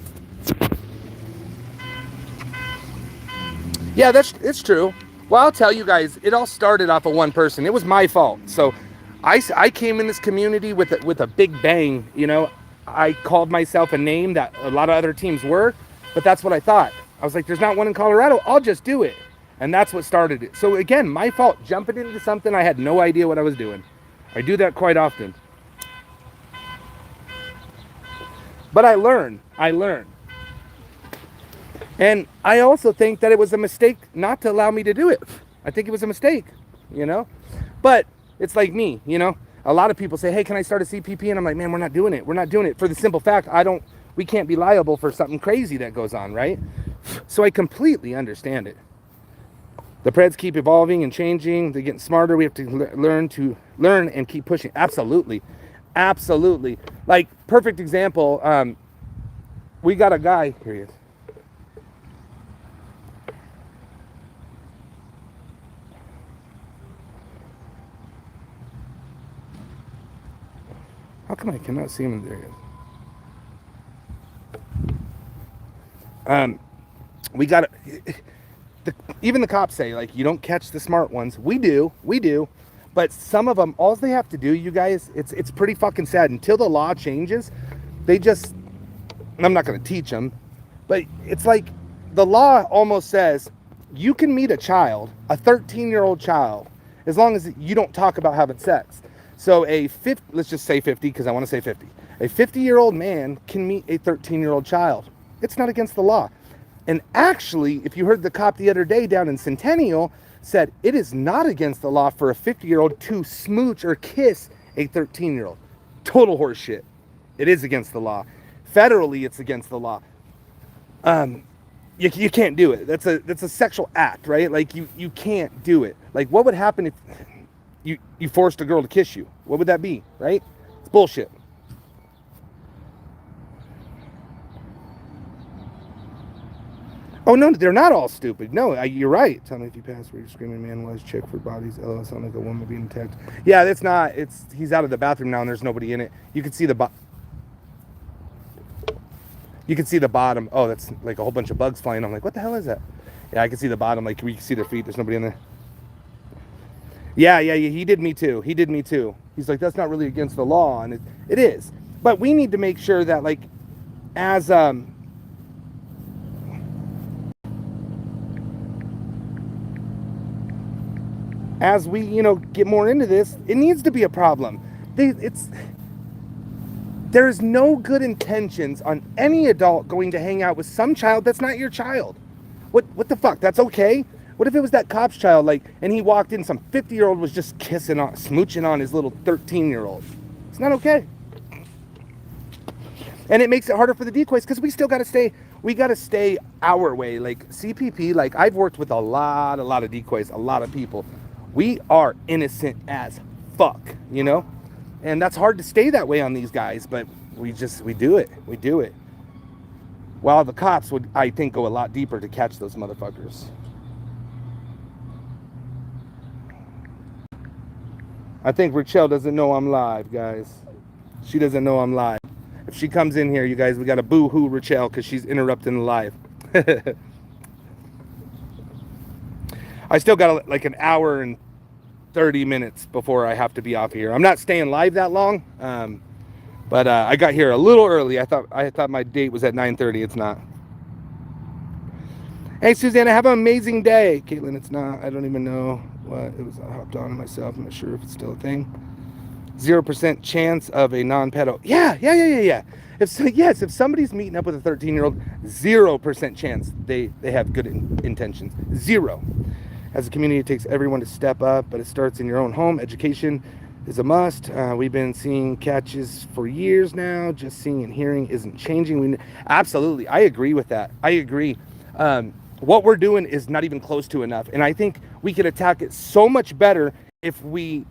Yeah, it's true. Well, I'll tell you guys, it all started off of one person. It was my fault. So I came in this community with a big bang. You know, I called myself a name that a lot of other teams were, but that's what I thought. I was like, there's not one in Colorado. I'll just do it. And that's what started it. So again, my fault, jumping into something I had no idea what I was doing. I do that quite often. But I learn. And I also think that it was a mistake not to allow me to do it. I think it was a mistake, you know? But it's like me, you know? A lot of people say, hey, can I start a CPP? And I'm like, man, we're not doing it. We're not doing it for the simple fact we can't be liable for something crazy that goes on, right? So I completely understand it. The Preds keep evolving and changing. They're getting smarter. We have to learn and keep pushing. Absolutely. Like, perfect example. We got a guy. Here he is. How come I cannot see him? There he is. We got even the cops say, like, you don't catch the smart ones. We do. But some of them, all they have to do, you guys, it's pretty fucking sad. Until the law changes, they just, I'm not going to teach them, but it's like the law almost says you can meet a child, a 13-year-old child, as long as you don't talk about having sex. So let's just say 50, because I want to say 50. A 50-year-old man can meet a 13-year-old child. It's not against the law. And actually, if you heard the cop the other day down in Centennial, said it is not against the law for a 50-year-old to smooch or kiss a 13-year-old. Total horseshit. It is against the law. Federally, it's against the law. You can't do it. That's a sexual act, right? Like you can't do it. Like what would happen if you forced a girl to kiss you? What would that be, right? It's bullshit. Oh, no, they're not all stupid. No, you're right. Tell me if you pass where you're screaming, man, was chick for bodies. Oh, sound like a woman being attacked. Yeah, that's not. He's out of the bathroom now and there's nobody in it. You can see the bottom. Oh, that's like a whole bunch of bugs flying. I'm like, what the hell is that? Yeah, I can see the bottom. Like, we can see their feet. There's nobody in there. Yeah, he did me too. He's like, that's not really against the law. And it is. But we need to make sure that, like, as we, you know, get more into this, it needs to be a problem. There's no good intentions on any adult going to hang out with some child that's not your child. What the fuck? That's okay? What if it was that cop's child, like, and he walked in, some 50-year-old was just smooching on his little 13-year-old? It's not okay. And it makes it harder for the decoys because we got to stay our way. Like CPP, like I've worked with a lot of decoys, a lot of people. We are innocent as fuck, you know? And that's hard to stay that way on these guys, but we do it. While the cops would, I think, go a lot deeper to catch those motherfuckers. I think Rachel doesn't know I'm live, guys. She doesn't know I'm live. If she comes in here, you guys, we got to boo-hoo Rachel because she's interrupting the live. I still got like an hour and 30 minutes before I have to be off here. I'm not staying live that long, but I got here a little early. I thought my date was at 9:30. It's not. Hey, Susanna, have an amazing day. Caitlin, it's not. I don't even know what it was. I hopped on it myself. I'm not sure if it's still a thing. 0% chance of a non-pedo. Yeah. If somebody's meeting up with a 13-year-old, 0% chance they have good intentions. 0. As a community, it takes everyone to step up, but it starts in your own home. Education is a must. We've been seeing catches for years now. Just seeing and hearing isn't changing. Absolutely, I agree with that. I agree. What we're doing is not even close to enough, and I think we could attack it so much better if we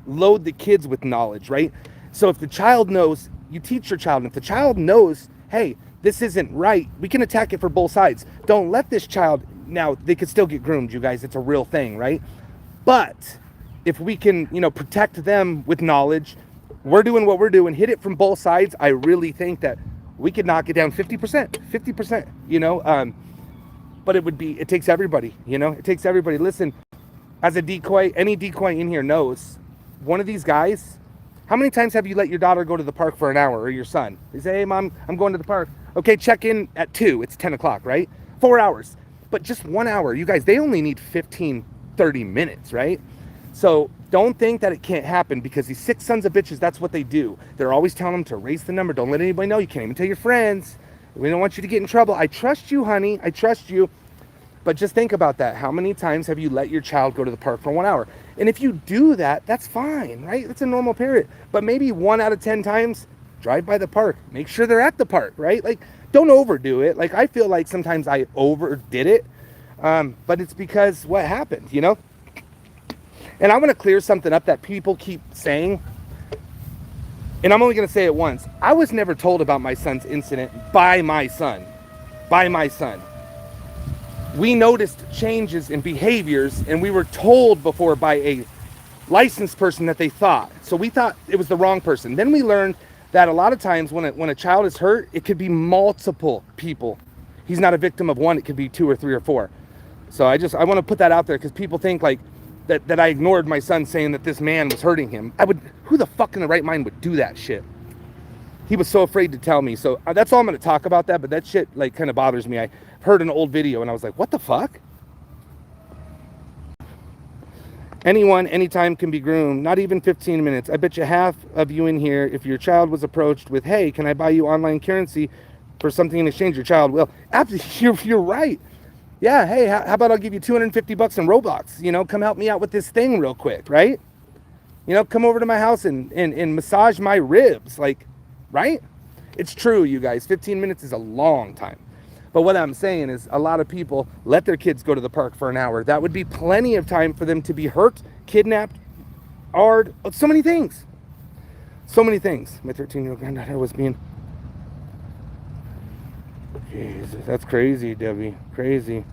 load the kids with knowledge, right? So if the child knows, you teach your child, and if the child knows, hey, this isn't right, we can attack it for both sides. Don't let this child, now they could still get groomed, you guys, it's a real thing, right? But if we can, protect them with knowledge, we're doing what we're doing, hit it from both sides, I really think that we could knock it down 50%, but it takes everybody, it takes everybody. Listen, as a decoy, any decoy in here knows, one of these guys, how many times have you let your daughter go to the park for an hour, or your son? They say, hey, Mom, I'm going to the park. Okay, check in at 2. It's 10 o'clock, right? 4 hours. But just 1 hour. You guys, they only need 15, 30 minutes, right? So don't think that it can't happen, because these sick sons of bitches, that's what they do. They're always telling them to raise the number. Don't let anybody know. You can't even tell your friends. We don't want you to get in trouble. I trust you, honey. I trust you. But just think about that. How many times have you let your child go to the park for 1 hour? And if you do that, that's fine, right? That's a normal period. But maybe 1 out of 10 times, drive by the park. Make sure they're at the park, right? Like, don't overdo it. Like, I feel like sometimes I overdid it. But it's because what happened, And I want to clear something up that people keep saying. And I'm only going to say it once. I was never told about my son's incident by my son. By my son. We noticed changes in behaviors, and we were told before by a licensed person that they thought. So we thought it was the wrong person. Then we learned that a lot of times when a child is hurt, it could be multiple people. He's not a victim of one, it could be 2 or 3 or 4. So I want to put that out there, because people think like that I ignored my son saying that this man was hurting him. Who the fuck in the right mind would do that shit? He was so afraid to tell me. So that's all I'm going to talk about that, but that shit like kind of bothers me. I heard an old video and I was like, what the fuck? Anyone, anytime can be groomed, not even 15 minutes. I bet you half of you in here, if your child was approached with, hey, can I buy you online currency for something in exchange, your child will. Absolutely, you're right. Yeah, hey, how about I'll give you $250 in Roblox? Come help me out with this thing real quick, right? Come over to my house and massage my ribs, like, right? It's true, you guys. 15 minutes is a long time. But what I'm saying is a lot of people let their kids go to the park for an hour. That would be plenty of time for them to be hurt, kidnapped, so many things. So many things. My 13-year-old granddaughter was being... Jesus, that's crazy, Debbie. Crazy.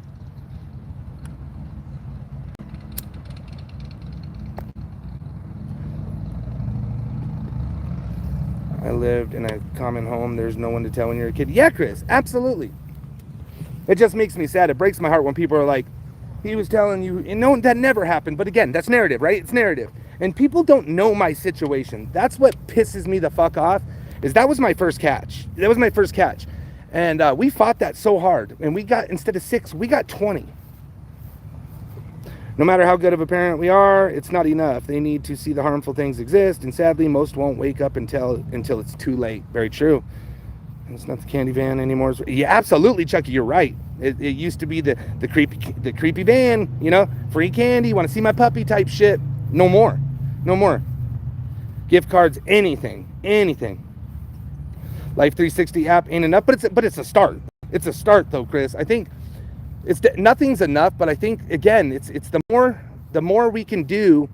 I lived in a common home. There's no one to tell when you're a kid. Yeah, Chris, absolutely. It just makes me sad. It breaks my heart when people are like, he was telling you, and no, that never happened. But again, that's narrative, right? It's narrative. And people don't know my situation. That's what pisses me the fuck off, is that was my first catch. That was my first catch. And we fought that so hard. And we got, instead of 6, we got 20. No matter how good of a parent we are, it's not enough. They need to see the harmful things exist. And sadly, most won't wake up until it's too late. Very true. It's not the candy van anymore. Yeah, absolutely, Chucky, you're right. It used to be the creepy van, free candy, want to see my puppy type shit. No more. No more. Gift cards, anything. Life 360 app ain't enough, but it's a start. It's a start though, Chris. I think nothing's enough, but I think again, it's the more we can do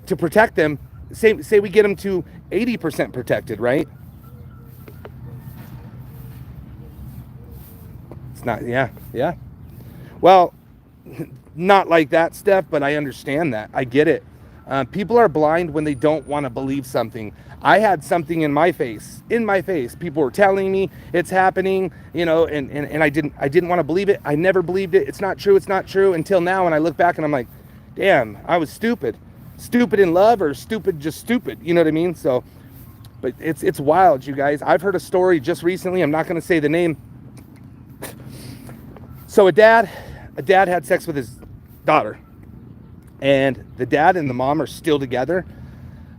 to protect them. Say we get them to 80% protected, right? It's not, yeah. Well, not like that, Steph, but I understand that. I get it. People are blind when they don't want to believe something. I had something in my face. People were telling me it's happening, and I didn't want to believe it. I never believed it. It's not true until now. And I look back and I'm like, damn, I was stupid in love, or stupid. You know what I mean? So, but it's wild, you guys. I've heard a story just recently. I'm not going to say the name. So a dad had sex with his daughter. And the dad and the mom are still together.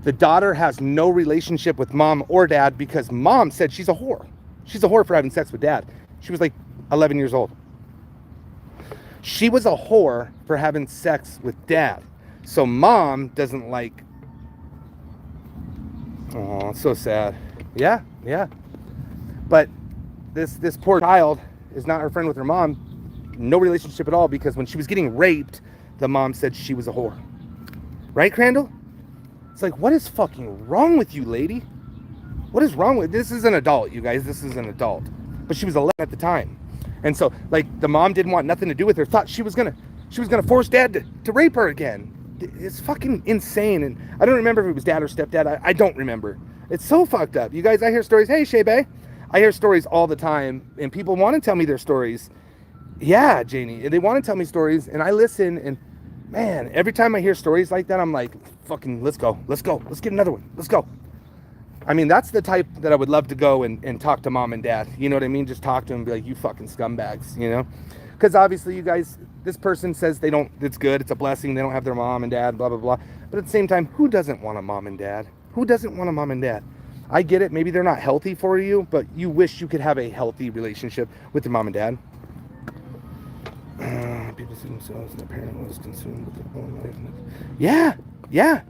The daughter has no relationship with mom or dad because mom said she's a whore. She's a whore for having sex with dad. She was like 11 years old. She was a whore for having sex with dad. So mom doesn't like. Oh, it's so sad. Yeah, yeah. But this poor child is not her friend with her mom. No relationship at all, because when she was getting raped, the mom said she was a whore. Right, Crandall? It's like, what is fucking wrong with you, lady? What is wrong with this? Is an adult, you guys. This is an adult. But she was 11 at the time. And so, like, the mom didn't want nothing to do with her. Thought she was gonna force dad to rape her again. It's fucking insane. And I don't remember if it was dad or stepdad. I don't remember. It's so fucked up. You guys, I hear stories. Hey, Shebe. I hear stories all the time, and people want to tell me their stories. Yeah, Janie. They want to tell me stories, and I listen, and man, every time I hear stories like that, I'm like, fucking, let's go. Let's get another one. Let's go. I mean, that's the type that I would love to go and talk to mom and dad. You know what I mean? Just talk to them and be like, you fucking scumbags, you know? Because obviously you guys, this person says they don't, it's good, it's a blessing, they don't have their mom and dad, blah, blah, blah. But at the same time, who doesn't want a mom and dad? Who doesn't want a mom and dad? I get it, maybe they're not healthy for you, but you wish you could have a healthy relationship with your mom and dad. People see themselves and their parent was consumed with their own life. Yeah, yeah.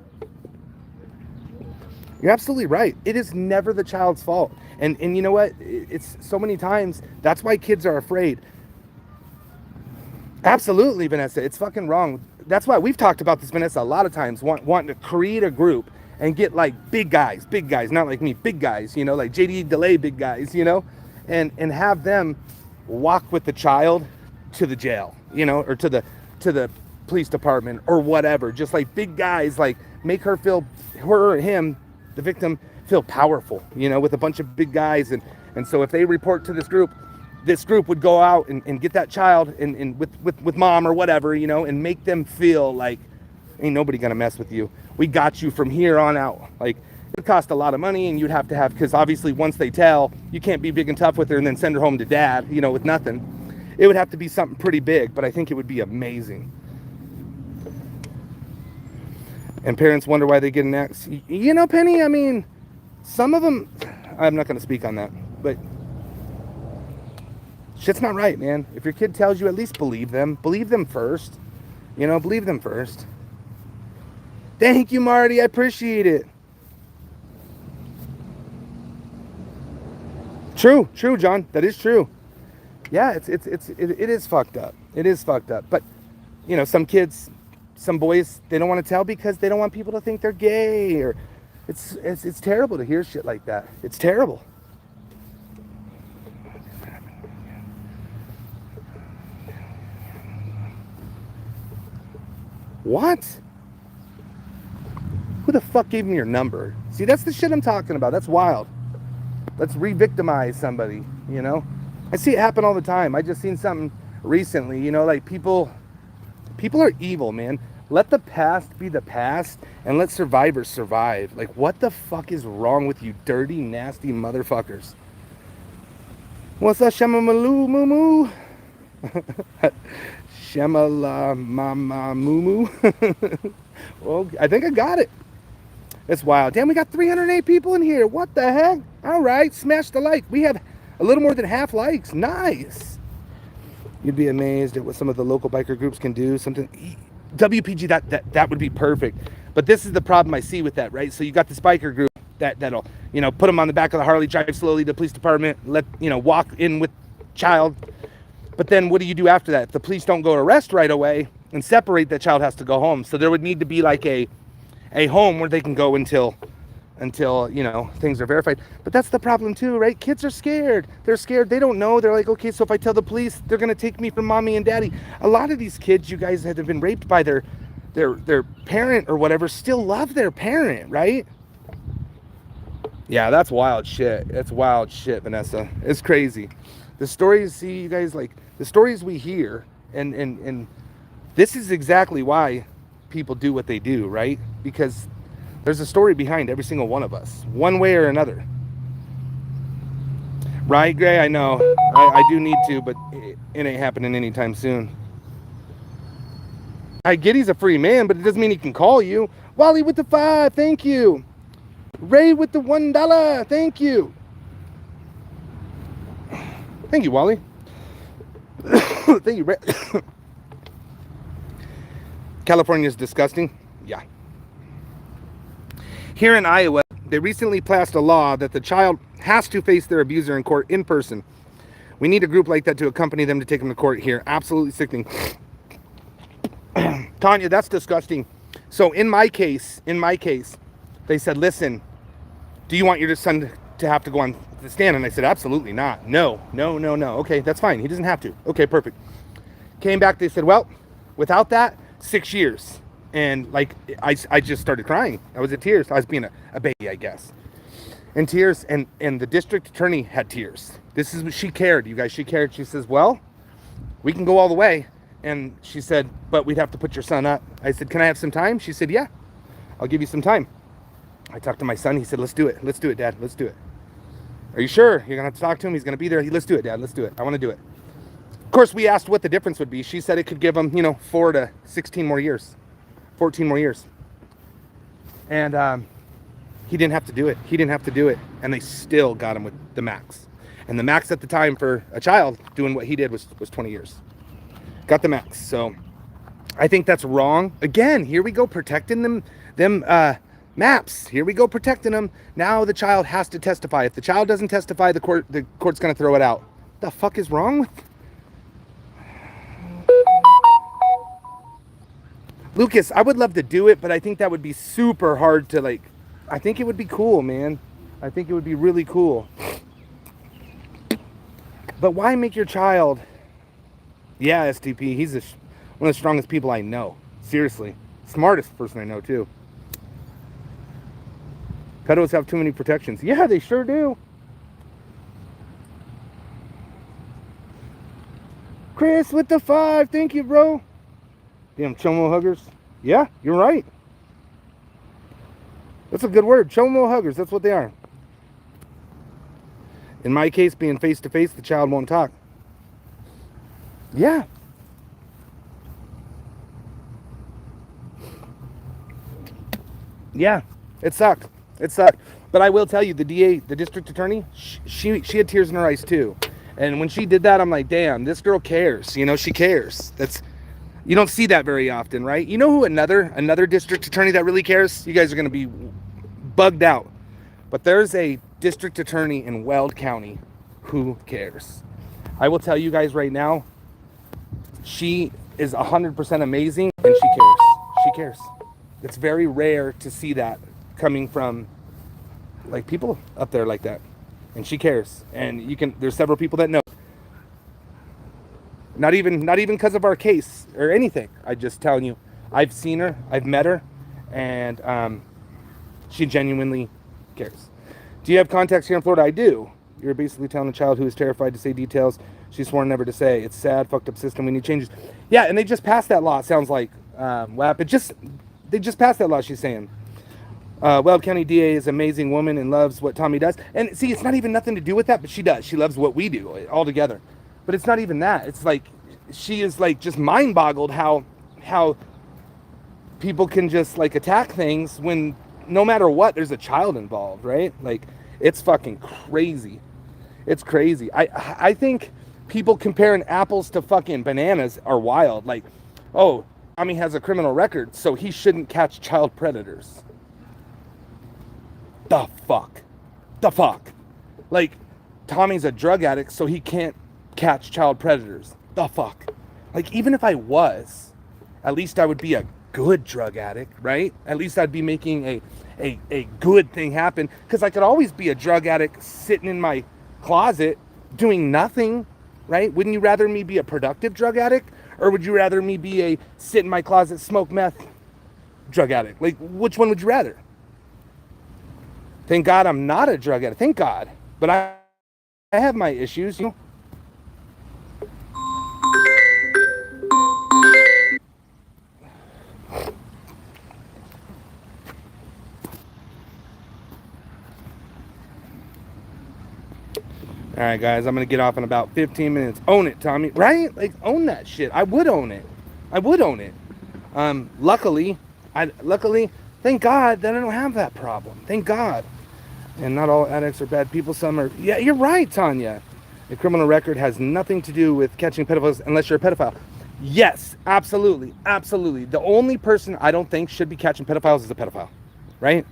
You're absolutely right. It is never the child's fault. And you know what? It's so many times, that's why kids are afraid. Absolutely, Vanessa. It's fucking wrong. That's why we've talked about this, Vanessa, a lot of times, wanting to create a group and get like big guys, not like me, big guys, you know, like JD Delay big guys, you know, and have them walk with the child to the jail, you know, or to the police department or whatever. Just like big guys, like make her or him, the victim, feel powerful, you know, with a bunch of big guys. And so if they report to this group would go out and get that child and with mom or whatever, you know, and make them feel like ain't nobody gonna mess with you. We got you from here on out. Like, it would cost a lot of money, and you'd have to have, because obviously once they tell, you can't be big and tough with her and then send her home to dad, you know, with nothing. It would have to be something pretty big, but I think it would be amazing. And parents wonder why they get an ex. You know, Penny, I mean, some of them, I'm not going to speak on that, but shit's not right, man. If your kid tells you, at least believe them. Believe them first. You know, believe them first. Thank you, Marty. I appreciate it. True, John. That is true. Yeah, it is fucked up. It is fucked up. But, you know, some kids, some boys, they don't want to tell because they don't want people to think they're gay, or it's terrible to hear shit like that. It's terrible. What? Who the fuck gave me your number? See, that's the shit I'm talking about. That's wild. Let's re-victimize somebody, you know? I see it happen all the time. I just seen something recently, you know, like people are evil, man. Let the past be the past and let survivors survive. Like, what the fuck is wrong with you dirty, nasty motherfuckers? What's up, Shamamaloo Moo Moo? Shamala Mama Moo Moo? Well, I think I got it. It's wild. Damn, we got 308 people in here. What the heck? All right, smash the like. We have a little more than half likes. Nice. You'd be amazed at what some of the local biker groups can do. Something WPG, that would be perfect. But this is the problem I see with that, right? So you got this biker group that'll, you know, put them on the back of the Harley, drive slowly to the police department, let, you know, walk in with child. But then what do you do after that? If the police don't go arrest right away and separate, the child has to go home. So there would need to be like a home where they can go until you know, things are verified. But that's the problem too, right? Kids are scared. They're scared. They don't know. They're like, okay, so if I tell the police, they're gonna take me from mommy and daddy. A lot of these kids, you guys, that have been raped by their parent or whatever, still love their parent, right? Yeah, that's wild shit. That's wild shit, Vanessa. It's crazy. The stories, see, you guys, like the stories we hear, and this is exactly why people do what they do, right? Because there's a story behind every single one of us, one way or another. Right, Gray? I know. I do need to, but it ain't happening anytime soon. I get he's a free man, but it doesn't mean he can call you. Wally with the 5, thank you. Ray with the $1, thank you. Thank you, Wally. Thank you, Ray. California is disgusting. Yeah. Here in Iowa, they recently passed a law that the child has to face their abuser in court in person. We need a group like that to accompany them to take them to court here. Absolutely sickening. Tanya, that's disgusting. So in my case, they said, listen, do you want your son to have to go on the stand? And I said, absolutely not. No. Okay, that's fine. He doesn't have to. Okay, perfect. Came back, they said, well, without that, 6 years. And like, I just started crying. I was in tears. I was being a baby, I guess. In tears, and the district attorney had tears. This is what she cared, you guys. She cared. She says, well, we can go all the way. And she said, but we'd have to put your son up. I said, can I have some time? She said, yeah, I'll give you some time. I talked to my son. He said, let's do it. Let's do it, Dad. Let's do it. Are you sure? You're going to have to talk to him. He's going to be there. Let's do it, Dad. Let's do it. I want to do it. Of course, we asked what the difference would be. She said it could give him, 4 to 16 more years, 14 more years. And he didn't have to do it. He didn't have to do it. And they still got him with the max. And the max at the time for a child doing what he did was 20 years. Got the max. So I think that's wrong. Again, here we go protecting them maps. Here we go protecting them. Now the child has to testify. If the child doesn't testify, the court's going to throw it out. What the fuck is wrong with Lucas? I would love to do it, but I think that would be super hard to I think it would be cool, man. I think it would be really cool. But why make your child... Yeah, STP, he's one of the strongest people I know. Seriously. Smartest person I know, too. Pedos have too many protections. Yeah, they sure do. Chris with the 5. Thank you, bro. Damn chomo huggers. Yeah, you're right. That's a good word. Chomo huggers. That's what they are. In my case, being face-to-face, the child won't talk. Yeah. Yeah. It sucked. It sucked. But I will tell you, the DA, the district attorney, she had tears in her eyes too. And when she did that, I'm like, damn, this girl cares. She cares. You don't see that very often, right? You know who another district attorney that really cares? You guys are going to be bugged out. But there's a district attorney in Weld County who cares. I will tell you guys right now, she is 100% amazing, and she cares. She cares. It's very rare to see that coming from people up there like that. And she cares. And there's several people that know. Not even because of our case or anything. I'm just telling you, I've seen her, I've met her, and she genuinely cares. Do you have contacts here in Florida? I do. You're basically telling a child who is terrified to say details she's sworn never to say. It's sad, fucked up system. We need changes. Yeah, and they just passed that law. It sounds like WAP. They just passed that law. She's saying. Weld County DA is an amazing woman and loves what Tommy does. And see, it's not even nothing to do with that, but she does. She loves what we do all together. But it's not even that. It's she is just mind boggled how people can just attack things when no matter what, there's a child involved, right? It's fucking crazy. It's crazy. I think people comparing apples to fucking bananas are wild. Oh, Tommy has a criminal record, so he shouldn't catch child predators. The fuck? Tommy's a drug addict, so he can't catch child predators. The fuck? Even if I was, at least I would be a good drug addict, right? At least I'd be making a good thing happen, because I could always be a drug addict sitting in my closet doing nothing, right? Wouldn't you rather me be a productive drug addict, or would you rather me be a sit in my closet, smoke meth drug addict? Which one would you rather? Thank God I'm not a drug addict. Thank God. But I have my issues, All right, guys, I'm going to get off in about 15 minutes. Own it, Tommy. Right? Own that shit. I would own it. Luckily, thank God that I don't have that problem. Thank God. And not all addicts are bad people. Some are... Yeah, you're right, Tanya. A criminal record has nothing to do with catching pedophiles unless you're a pedophile. Yes, absolutely, absolutely. The only person I don't think should be catching pedophiles is a pedophile, right?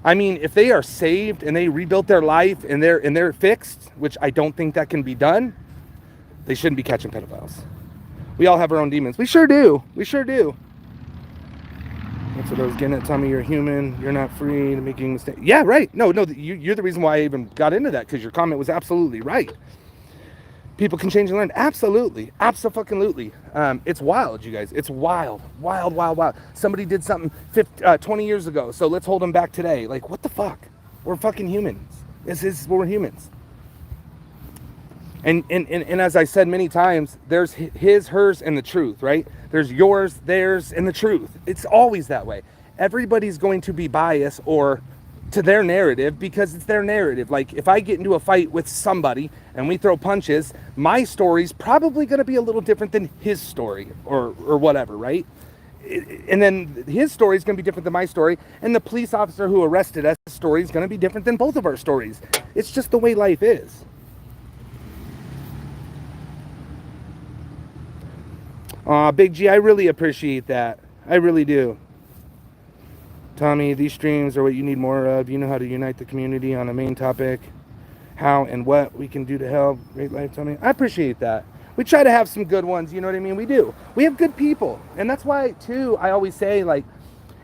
I mean, if they are saved and they rebuilt their life and they're fixed, which I don't think that can be done, they shouldn't be catching pedophiles. We all have our own demons. We sure do. We sure do. That's what I was getting at, Tommy. You're human. You're not free to making mistakes. Yeah, right. No, you're the reason why I even got into that, because your comment was absolutely right. People can change and learn. Absolutely. Absolutely. It's wild, you guys. It's wild. Wild, wild, wild. Somebody did something 20 years ago, so let's hold them back today. Like, what the fuck? We're fucking humans. We're humans. And as I said many times, there's his, hers, and the truth, right? There's yours, theirs, and the truth. It's always that way. Everybody's going to be biased or to their narrative because it's their narrative. Like, if I get into a fight with somebody and we throw punches, my story's probably going to be a little different than his story or whatever, right? And then his story is going to be different than my story, and the police officer who arrested us' story is going to be different than both of our stories. It's just the way life is. Big G, I really appreciate that. I really do. Tommy, these streams are what you need more of. You know how to unite the community on a main topic. How and what we can do to help. Great life, Tommy. I appreciate that. We try to have some good ones, you know what I mean? We do. We have good people. And that's why, too, I always say, like,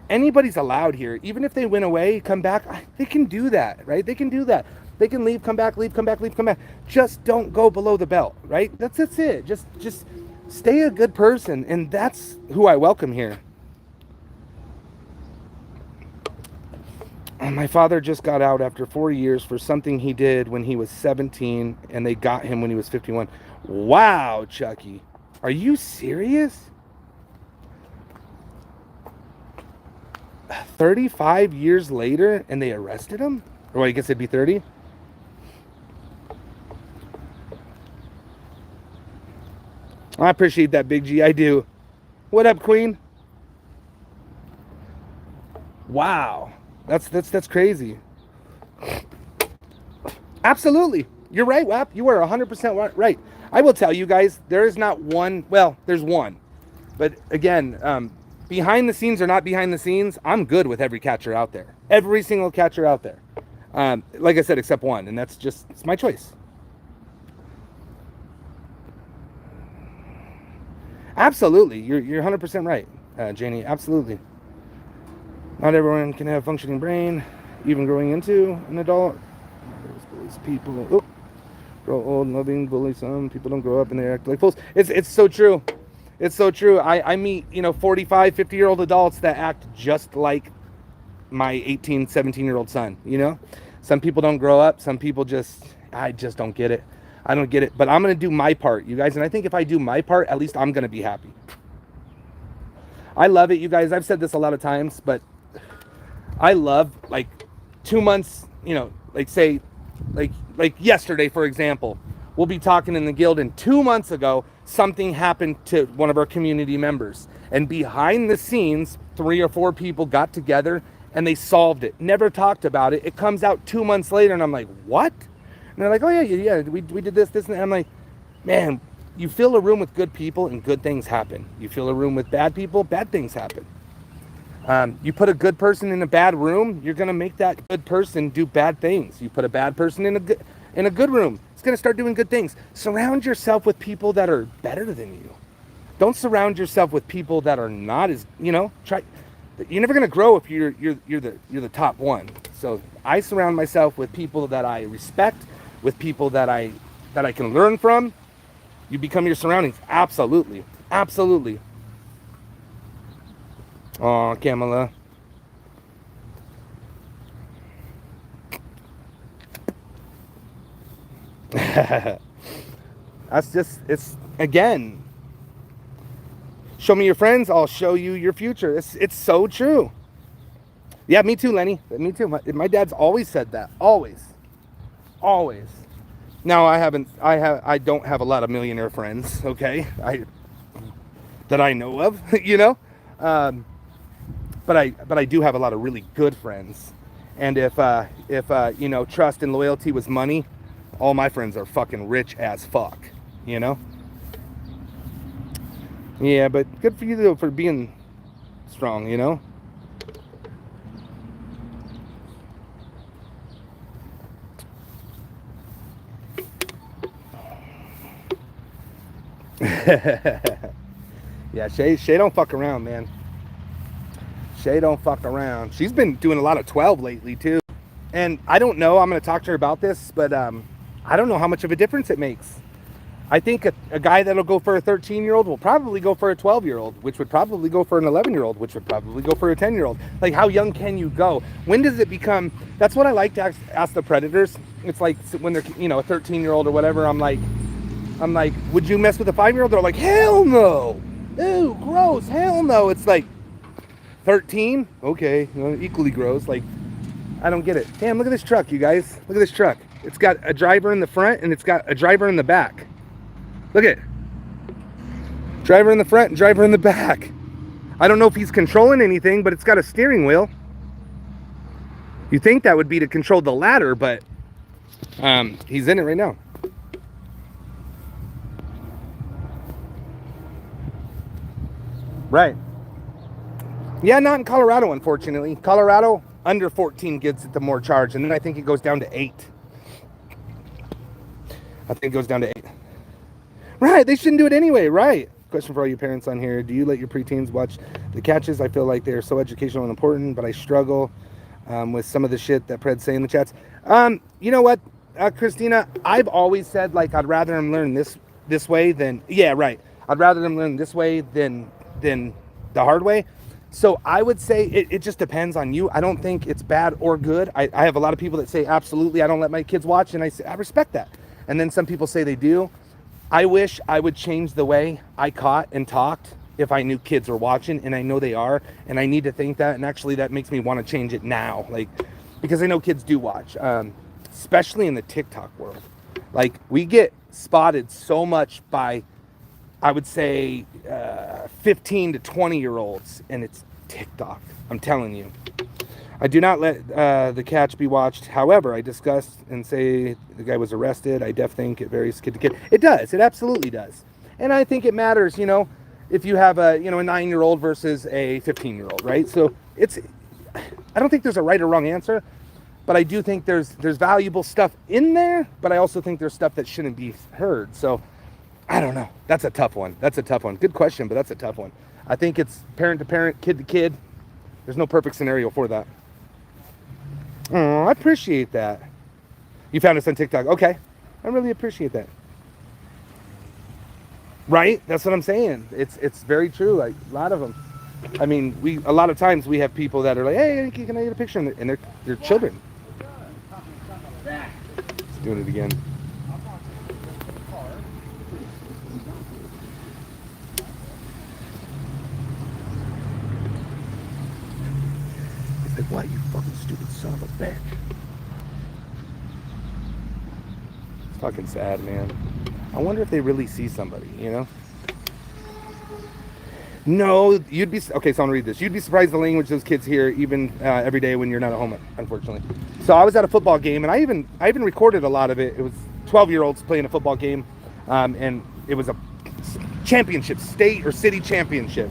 anybody's allowed here. Even if they went away, come back, they can do that, right? They can do that. They can leave, come back, leave, come back, leave, come back. Just don't go below the belt, right? That's it. Just stay a good person, and that's who I welcome here. My father just got out after 4 years for something he did when he was 17, and they got him when he was 51. Wow, Chucky. Are you serious? 35 years later, and they arrested him? Or I guess it'd be 30? I appreciate that, Big G. I do. What up, Queen? Wow. That's crazy. Absolutely. You're right, WAP. You are 100% right. I will tell you guys, there is not one. Well, there's one. But again, behind the scenes or not behind the scenes, I'm good with every catcher out there. Every single catcher out there. Like I said, except one. And that's just, it's my choice. Absolutely. You're 100% right, Janie. Absolutely. Not everyone can have a functioning brain, even growing into an adult. There's people grow old and loving, bully some. People don't grow up and they act like fools. It's so true. It's so true. I meet, 45, 50-year-old adults that act just like my 18, 17-year-old son, Some people don't grow up. Some people I just don't get it. I don't get it, but I'm going to do my part, you guys. And I think if I do my part, at least I'm going to be happy. I love it, you guys. I've said this a lot of times, but I love, like, 2 months, say yesterday, for example, we'll be talking in the guild, and 2 months ago, something happened to one of our community members. And behind the scenes, 3 or 4 people got together and they solved it. Never talked about it. It comes out 2 months later, and I'm like, what? And they're like, oh, yeah, we did this, and I'm like, man, you fill a room with good people and good things happen. You fill a room with bad people, bad things happen. You put a good person in a bad room, you're going to make that good person do bad things. You put a bad person in a good room, it's going to start doing good things. Surround yourself with people that are better than you. Don't surround yourself with people that are not as, try. You're never going to grow if you're the top one. So I surround myself with people that I respect, with people that I can learn from. You become your surroundings. Absolutely. Absolutely. Oh, Kamala. It's again, show me your friends, I'll show you your future. It's so true. Yeah, me too, Lenny. Me too. My dad's always said that. Always. Now I don't have a lot of millionaire friends, okay? That I know of, but I do have a lot of really good friends. And if trust and loyalty was money, all my friends are fucking rich as fuck, Yeah, but good for you though for being strong, you know? Yeah, Shay don't fuck around, man. Shay don't fuck around. She's been doing a lot of 12 lately too. And I don't know, I'm going to talk to her about this, but I don't know how much of a difference it makes. I think a guy that'll go for a 13-year-old will probably go for a 12-year-old, which would probably go for an 11-year-old, which would probably go for a 10-year-old. Like, how young can you go? When does it become... That's what I like to ask the predators. It's like when they're, you know, a 13-year-old or whatever, I'm like, would you mess with a 5-year-old? They're like, hell no. Ew, gross, hell no. It's like, 13? Okay, equally gross. Like, I don't get it. Damn, look at this truck, you guys. Look at this truck. It's got a driver in the front and it's got a driver in the back. Look at it. Driver in the front and driver in the back. I don't know if he's controlling anything, but it's got a steering wheel. You think that would be to control the ladder, but he's in it right now. Right. Yeah, not in Colorado, unfortunately. Colorado, under 14 gets it the more charge, and then I think it goes down to 8. I think it goes down to 8. Right, they shouldn't do it anyway, right? Question for all you parents on here. Do you let your preteens watch the catches? I feel like they're so educational and important, but I struggle with some of the shit that Pred's saying in the chats. You know what, Christina? I've always said, like, I'd rather them learn this way than... Yeah, right. I'd rather them learn this way than the hard way. So I would say it just depends on you. I don't think it's bad or good. I have a lot of people that say, absolutely, I don't let my kids watch, and I say, I respect that. And then some people say they do. I wish I would change the way I caught and talked if I knew kids were watching, and I know they are, and I need to think that, and actually that makes me want to change it now, like, because I know kids do watch, especially in the TikTok world. Like, we get spotted so much by, I would say, 15 to 20-year-olds, and it's TikTok. I'm telling you. I do not let the catch be watched. However, I discuss and say the guy was arrested. I definitely think it varies kid to kid. It does. It absolutely does. And I think it matters, you know, if you have a 9-year-old versus a 15-year-old, right? So I don't think there's a right or wrong answer, but I do think there's valuable stuff in there, but I also think there's stuff that shouldn't be heard. So I don't know. That's a tough one. Good question, but that's a tough one. I think it's parent to parent, kid to kid. There's no perfect scenario for that. Oh, I appreciate that. You found us on TikTok. Okay. I really appreciate that. Right? That's what I'm saying. It's very true. Like, a lot of them. I mean, a lot of times we have people that are like, hey, can I get a picture? And they're children. It's doing it again. Like, what, you fucking stupid son of a bitch. It's fucking sad, man. I wonder if they really see somebody, you know? No, you'd be... Okay, so I'm gonna read this. You'd be surprised the language those kids hear even every day when you're not at home, unfortunately. So I was at a football game, and I even recorded a lot of it. It was 12-year-olds playing a football game, and it was a championship, state or city championship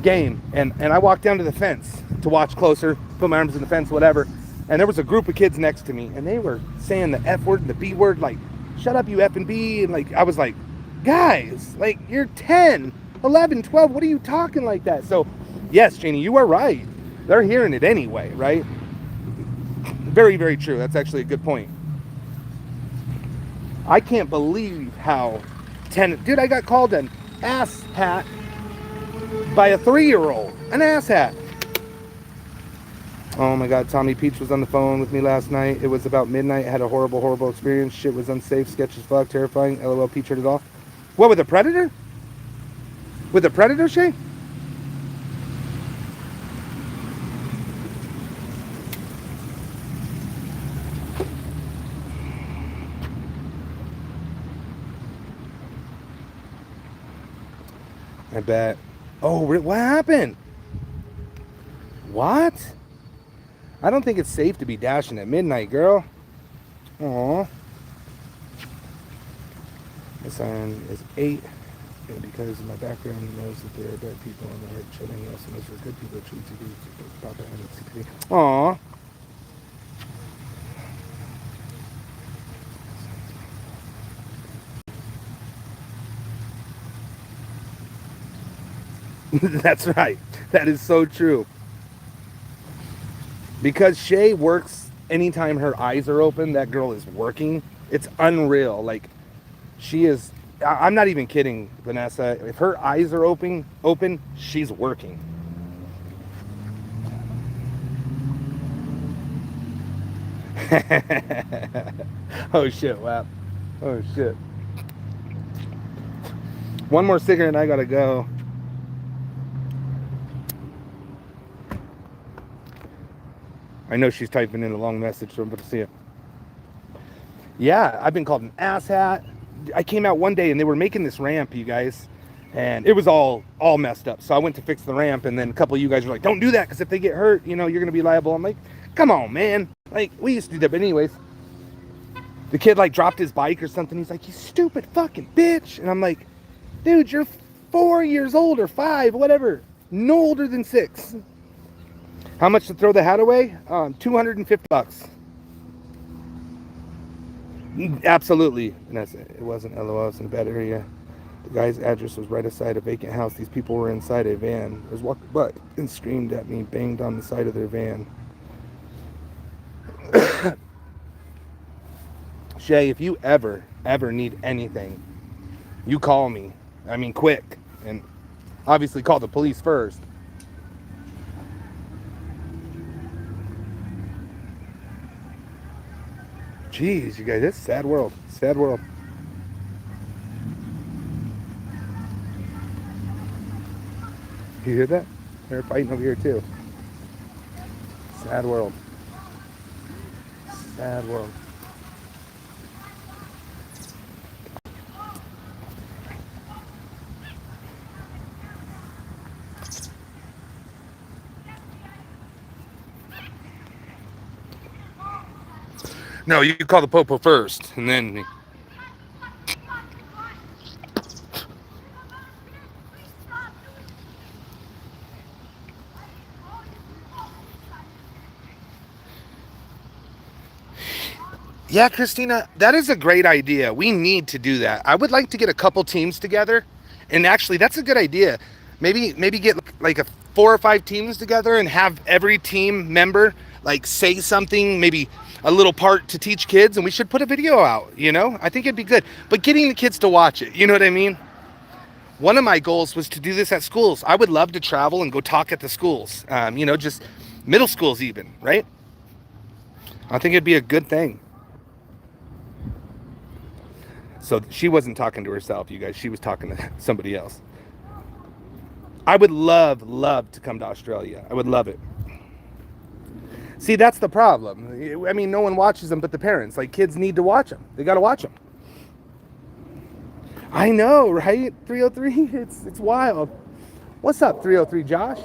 game, and I walked down to the fence to watch closer, put my arms in the fence, whatever, and there was a group of kids next to me, and they were saying the F word and the B word, like, shut up, you F and B, and like, I was like, guys, like, you're 10, 11, 12, what are you talking like that? So, yes, Janie, you are right. They're hearing it anyway, right? Very, very true. That's actually a good point. I can't believe how 10... Dude, I got called an ass hat by a 3-year-old. An ass hat. Oh my God, Tommy Peach was on the phone with me last night. It was about midnight. I had a horrible, horrible experience. Shit was unsafe, sketch as fuck, terrifying. LOL, Peach heard it all. What, with a predator? With a predator, Shay? I bet. Oh, what happened? What? I don't think it's safe to be dashing at midnight, girl. Aww. My son is 8. And because my background knows that there are bad people on the hurt children, he also knows there are good people who choose to do Papa and security. Aww. That's right. That is so true. Because Shay works anytime her eyes are open, that girl is working. It's unreal. Like, she is. I'm not even kidding, Vanessa. If her eyes are open, she's working. Oh shit! Wow. Oh shit. One more cigarette and I gotta go. I know she's typing in a long message, so I'm about to see it. Yeah, I've been called an asshat. I came out one day and they were making this ramp, you guys, and it was all messed up. So I went to fix the ramp, and then a couple of you guys were like, "Don't do that, because if they get hurt, you know, you're gonna be liable." I'm like, "Come on, man! Like, we used to do that, but anyways." The kid like dropped his bike or something. He's like, "You stupid fucking bitch!" And I'm like, "Dude, you're 4 years old or 5, whatever, no older than 6." How much to throw the hat away? $250. Absolutely. Vanessa, it wasn't LOL, it was in a bad area. The guy's address was right outside a vacant house. These people were inside a van. I was walking by and screamed at me, banged on the side of their van. Shay, if you ever need anything, you call me. I mean, quick. And obviously call the police first. Jeez, you guys, it's a sad world. Sad world. You hear that? They're fighting over here too. Sad world. Sad world. No, you call the popo first, and then. Yeah, Christina, that is a great idea. We need to do that. I would like to get a couple teams together, and actually, that's a good idea. Maybe get like a 4 or 5 teams together and have every team member like say something, maybe a little part to teach kids, and we should put a video out. You know, I think it'd be good. But getting the kids to watch it, you know what I mean? One of my goals was to do this at schools. I would love to travel and go talk at the schools. You know, just middle schools even, right? I think it'd be a good thing. So she wasn't talking to herself, you guys. She was talking to somebody else. I would love to come to Australia. I would love it. See, that's the problem. I mean, no one watches them but the parents. Like, kids need to watch them. They got to watch them. I know, right? 303? It's wild. What's up, 303 Josh?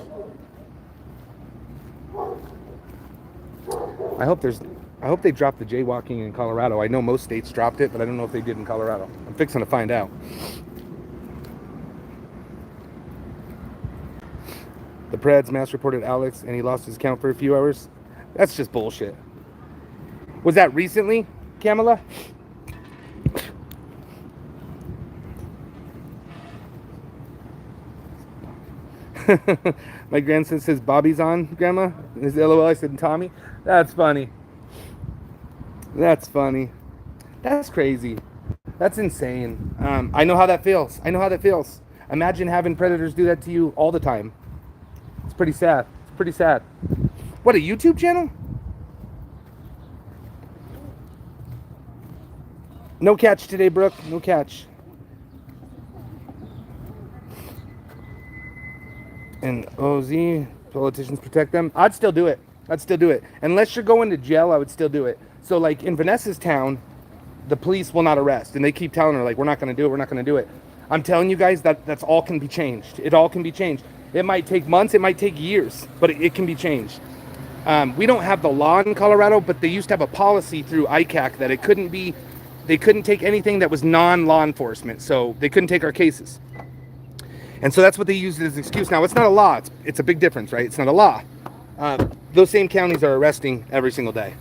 I hope they dropped the jaywalking in Colorado. I know most states dropped it, but I don't know if they did in Colorado. I'm fixing to find out. The Preds mass reported Alex and he lost his count for a few hours. That's just bullshit. Was that recently, Kamala? My grandson says Bobby's on, Grandma. His LOL, I said Tommy. That's funny. That's funny. That's crazy. That's insane. I know how that feels. Imagine having predators do that to you all the time. It's pretty sad. What, a YouTube channel? No catch today, Brooke. No catch. And OZ, politicians protect them. I'd still do it. Unless you're going to jail, I would still do it. So, like, in Vanessa's town, the police will not arrest. And they keep telling her, like, we're not going to do it. I'm telling you guys that's all can be changed. It all can be changed. It might take months. It might take years. But it can be changed. We don't have the law in Colorado, but they used to have a policy through ICAC that they couldn't take anything that was non-law enforcement. So they couldn't take our cases. And so that's what they use as an excuse. Now, it's not a law. It's a big difference, right? It's not a law. Those same counties are arresting every single day.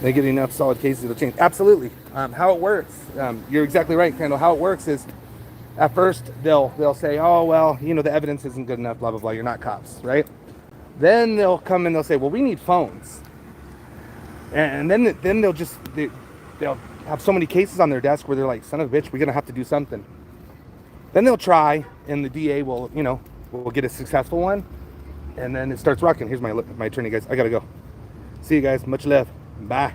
They get enough solid cases, it'll change. Absolutely. How it works, you're exactly right, Kendall. How it works is, at first, they'll say, oh, well, you know, the evidence isn't good enough, blah, blah, blah. You're not cops, right? Then they'll come and they'll say, well, we need phones. And then they'll have so many cases on their desk where they're like, son of a bitch, we're going to have to do something. Then they'll try, and the DA will get a successful one. And then it starts rocking. Here's my attorney, guys. I got to go. See you guys. Much love. Bye.